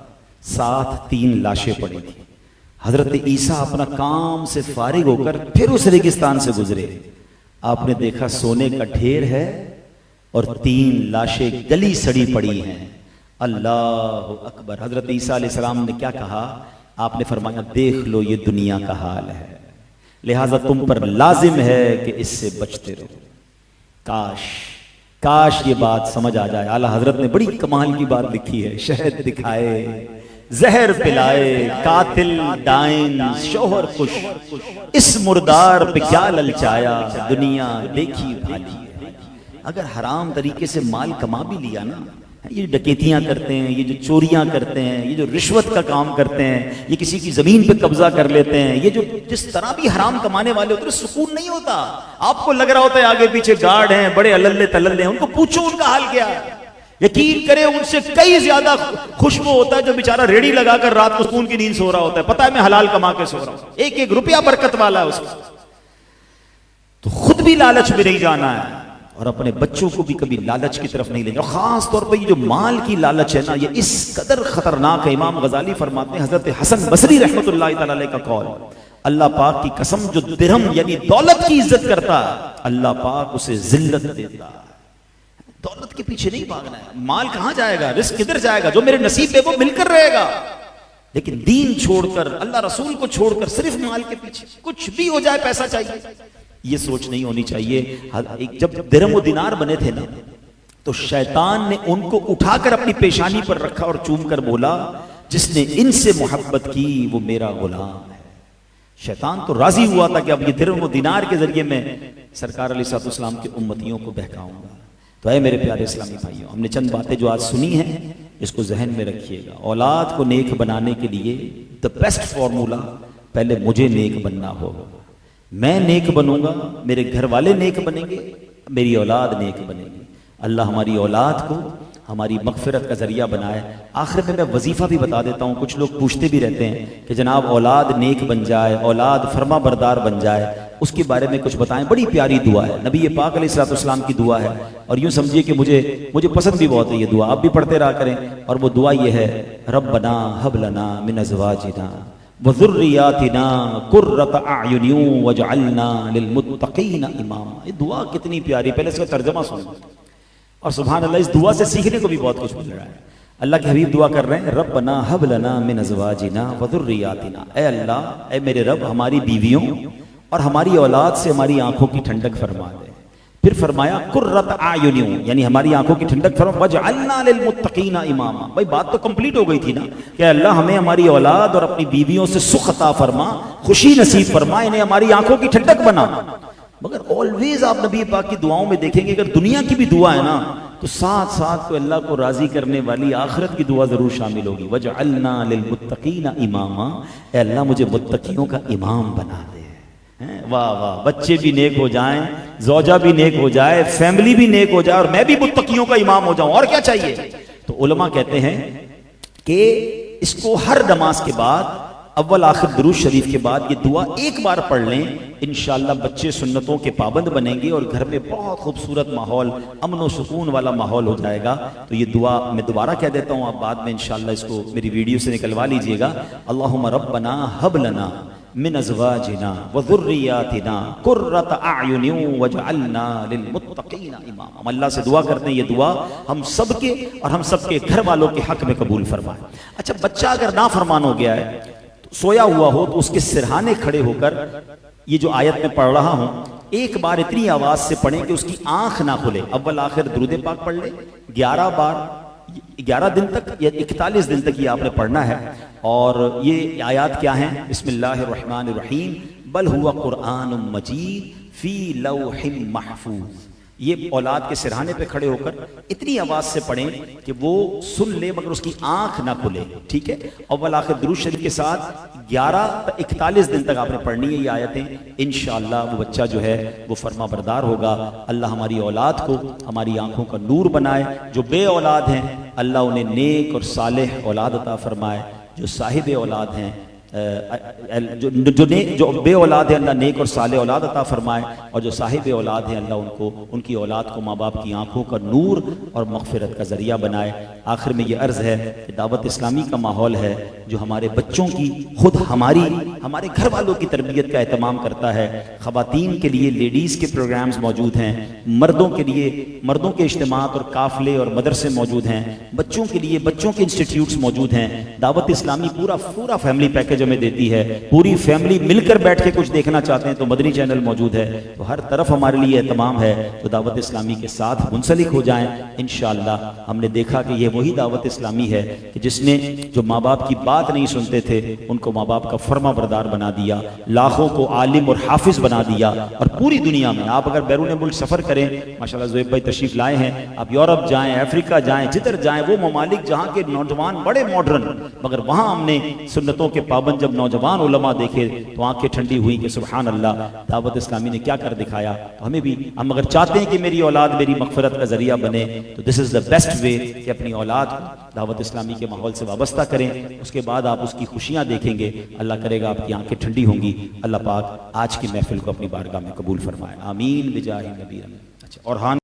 साथ 3 लाशें पड़ी थी। हजरत ईसा अपना काम से फारिग होकर फिर उस रेगिस्तान से गुजरे। आपने देखा सोने का ढेर है और 3 लाशें गली सड़ी पड़ी हैं। अल्लाह अकबर। हजरत ईसा अलैहिस्सलाम ने क्या कहा, आपने फरमाया देख लो ये दुनिया का हाल है, लिहाजा तुम पर लाजिम है कि इससे बचते रहो। काश काश ये बात समझ आ जाए। आला हजरत ने बड़ी कमाल की बात लिखी है, शहद दिखाए, जहर पिलाए, कातिल डाइन, शोहर खुश, इस मुर्दार पे क्या ललचाया, दुनिया देखी भाली। अगर हराम तरीके से माल कमा भी लिया ना, ये डकैतियां करते हैं, ये जो चोरियां करते हैं, ये जो रिश्वत का काम करते हैं, ये किसी की जमीन पे कब्जा कर लेते हैं, ये जो जिस तरह भी हराम कमाने वाले होते हैं सुकून नहीं होता। आपको लग रहा होता है आगे पीछे गार्ड हैं, बड़े अल्ले तल्ले हैं, उनको पूछो उनका हाल क्या है। यकीन करे उनसे कई ज्यादा खुश वो होता है जो बेचारा रेडी लगाकर रात को सुकून की नींद सो रहा होता है, पता है मैं हलाल कमा के सो रहा हूं, एक एक रुपया बरकत वाला है उसका। तो खुद भी लालच में नहीं जाना है और अपने बच्चों को भी कभी लालच की तरफ नहीं लेना। और खास तौर पर ये जो माल की लालच है ना, ये इस कदर खतरनाक है। इमाम गजाली फरमाते हैं, हजरत हसन बसरी रहमतुल्लाह तआला अलैह का कौल, अल्लाह पाक की कसम जो दिरहम यानी दौलत की इज्जत करता है, अल्लाह पाक उसे जिल्लत देता है। दौलत के पीछे नहीं भागना है। माल कहां जाएगा, रिस्क किधर जाएगा, जो मेरे नसीब है वो मिलकर रहेगा। लेकिन दीन छोड़कर, अल्लाह रसूल को छोड़कर सिर्फ माल के पीछे, कुछ भी हो जाए पैसा चाहिए, ये सोच नहीं होनी चाहिए। जब दिरहम व दिनार बने थे ना, तो शैतान ने उनको उठाकर अपनी पेशानी पर रखा और चूम कर बोला, जिसने इनसे मोहब्बत की वो मेरा गुलाम है। शैतान तो राजी हुआ था कि अब ये दिरहम व दिनार के जरिए मैं सरकार अलैहिस्सलाम की उम्मतियों को बहकाऊंगा। तो है मेरे प्यारे इस्लामी भाइयों, हमने चंद बातें जो आज सुनी हैं इसको जहन में रखिएगा। औलाद को नेक बनाने के लिए द बेस्ट फॉर्मूला, पहले मुझे नेक बनना होगा। मैं नेक बनूंगा, मेरे घर वाले नेक बनेंगे, मेरी औलाद नेक बनेगी। अल्लाह हमारी औलाद को हमारी मगफिरत का ज़रिया बनाए। आखिर में मैं वजीफ़ा भी बता देता हूँ। कुछ लोग पूछते भी रहते हैं कि जनाब औलाद नेक बन जाए, औलाद फरमा बरदार बन जाए, उसके बारे में कुछ बताएं। बड़ी प्यारी दुआ है, नबी पाक अलैहिस्सलाम की दुआ है, और यूँ समझिए कि मुझे पसंद भी बहुत है ये दुआ, आप भी पढ़ते रहा करें। और वो दुआ ये है, रब्बना हब लना मिन अज़वाजिना व ज़ुर्रियातिना कुर्रत अयुनिन वजअलना लिलमुत्तक़ीना इमामा। ये दुआ कितनी प्यारी, पहले इसका तर्जुमा सुनो। और सुभान अल्लाह, इस दुआ से सीखने को भी बहुत कुछ मिल रहा है। अल्लाह के हबीब दुआ कर रहे हैं, रब्बना हब लना मिन अज़वाजिना व ज़ुर्रियातिना। ऐ अल्लाह, ऐ मेरे रब, हमारी बीवियों और हमारी औलाद से हमारी आंखों की ठंडक फरमा दे। फिर फरमाया कुर्रत आयुनिन, यानी हमारी आंखों की ठंडक फरमा, वजअलना लिलमुत्तक़ीना इमामा। भाई बात तो कंप्लीट हो गई थी ना कि अल्लाह हमें हमारी औलाद और अपनी बीवियों से सुख अता फरमा, खुशी नसीब फरमा, इन्हें हमारी आंखों की ठंडक बना। मगर ऑलवेज आप नबी पाक की दुआओं में देखेंगे, अगर दुनिया की भी दुआ है ना, तो साथ साथ तो अल्लाह को राजी करने वाली आखिरत की दुआ जरूर शामिल होगी। वजअलना लिलमुत्तक़ीना इमामा, ऐ अल्लाह मुझे मुत्तकियों का इमाम बना दे। वाह वाह, बच्चे भी नेक हो जाएं, ज़ौजा भी नेक हो जाए, फैमिली भी नेक हो जाए, और मैं भी मुत्तकियों का इमाम हो जाऊं, और क्या चाहिए। तो उलमा कहते हैं कि इसको हर नमाज के बाद, अव्वल आखिर दुरूद शरीफ के बाद ये दुआ एक बार पढ़ लें, इंशाअल्लाह बच्चे सुन्नतों के पाबंद बनेंगे और घर में बहुत खूबसूरत माहौल, अमन व सुकून वाला माहौल हो जाएगा। तो ये दुआ मैं दोबारा कह देता हूँ, आप बाद में इंशाअल्लाह इसको मेरी वीडियो से निकलवा लीजिएगा। अल्लाहुम्मा रब्बना हब लना मिन अज़वाजिना व ज़ुर्रियातिना कुर्रत अयुनिन वजअलना लिलमुत्तक़ीना इमामा। हम अल्लाह से दुआ करते हैं ये दुआ हम सबके और हम सबके घर वालों के हक में कबूल फरमाए। अच्छा, बच्चा अगर नाफरमान हो गया है, तो सोया हुआ हो, तो उसके सिरहाने खड़े होकर ये जो आयत में पढ़ रहा हूं, एक बार इतनी आवाज से पढ़ें कि उसकी आंख ना खुले। अव्वल आखिर दुरूद पाक पढ़ ले 11 बार, 11 दिन तक या 41 दिन तक ये आपने पढ़ना है। और ये आयात क्या हैं? बिस्मिल्लाहिर्रहमानिर्रहीम, बल हुवा कुरआनुम मजीद फी लौहिम महफूज। ये औलाद के सिरहाने पे खड़े होकर इतनी आवाज से पढ़ें कि वो सुन ले मगर उसकी आंख ना खुले, ठीक है। अव्वल आखिर दुरूद शरीफ के साथ 41 दिन तक आपने पढ़नी है ये आयतें। इंशाअल्लाह वो बच्चा जो है वो फरमा बरदार होगा। अल्लाह हमारी औलाद को हमारी आंखों का नूर बनाए। जो बे औलाद हैं, अल्लाह उन्हें नेक और सालेह औलाद अता फरमाए। जो साहिब औलाद हैं, जो बे औलाद है, अल्लाह नेक और साले औलाद अता फरमाए। और जो साहिब औलाद है, अल्लाह उनको, उनकी औलाद को माँ बाप की आंखों का नूर और मग़फ़िरत का ज़रिया बनाए। आखिर में ये अर्ज़ है कि दावत इस्लामी का माहौल है जो हमारे बच्चों की, खुद हमारे घर वालों की तरबियत का एहतमाम करता है। ख़वातीन के लिए लेडीज़ के प्रोग्राम्स मौजूद हैं, मर्दों के लिए मर्दों के इज्तिमात और काफ़िले और मदरसे मौजूद हैं, बच्चों के लिए बच्चों के इंस्टीट्यूट्स मौजूद हैं। दावत इस्लामी पूरा फैमिली पैकेज हमें देती है। पूरी फैमिली मिलकर बैठ के कुछ देखना चाहते हैं तो मदनी चैनल मौजूद है। तो हर तरफ हमारे लिए एहतमाम है। तो दावत इस्लामी के साथ मुंसलिक हो जाएं इंशाअल्लाह। हमने देखा कि ये वही दावत इस्लामी है कि जिसने जो माँ बाप की बात नहीं सुनते थे उनको माँ बाप का फर्मा बरदार बना दिया, लाखों को आलिम और हाफिज बना दिया। और पूरी दुनिया में आप अगर बैरून मुल्क सफर करें, माशाल्लाह ज़ुहैब भाई तशरीफ लाए हैं, आप यूरोप जाएं, अफ्रीका जाएं, जिधर जाएं, वो ममालिक जहाँ के नौजवान बड़े मॉडर्न, मगर वहाँ हमने सुन्नतों के पाबंद जब नौजवान उलमा देखे तो आंखें ठंडी हुई कि सुभान अल्लाह, दावत इस्लामी ने क्या कर दिखाया। तो हमें भी, हम अगर चाहते हैं कि मेरी औलाद मेरी मग़फ़िरत का जरिया बने, तो this is the best way कि अपनी औलाद को दावत इस्लामी के माहौल से वाबस्ता करें। उसके बाद आप उसकी खुशियाँ देखेंगे, अल्लाह करेगा आपकी आंखें ठंडी होंगी। अल्लाह पाक आज की महफिल को अपनी बारगाह में कबूल फरमाए, आमीन बिजाहि नबी। अच्छा, और हाँ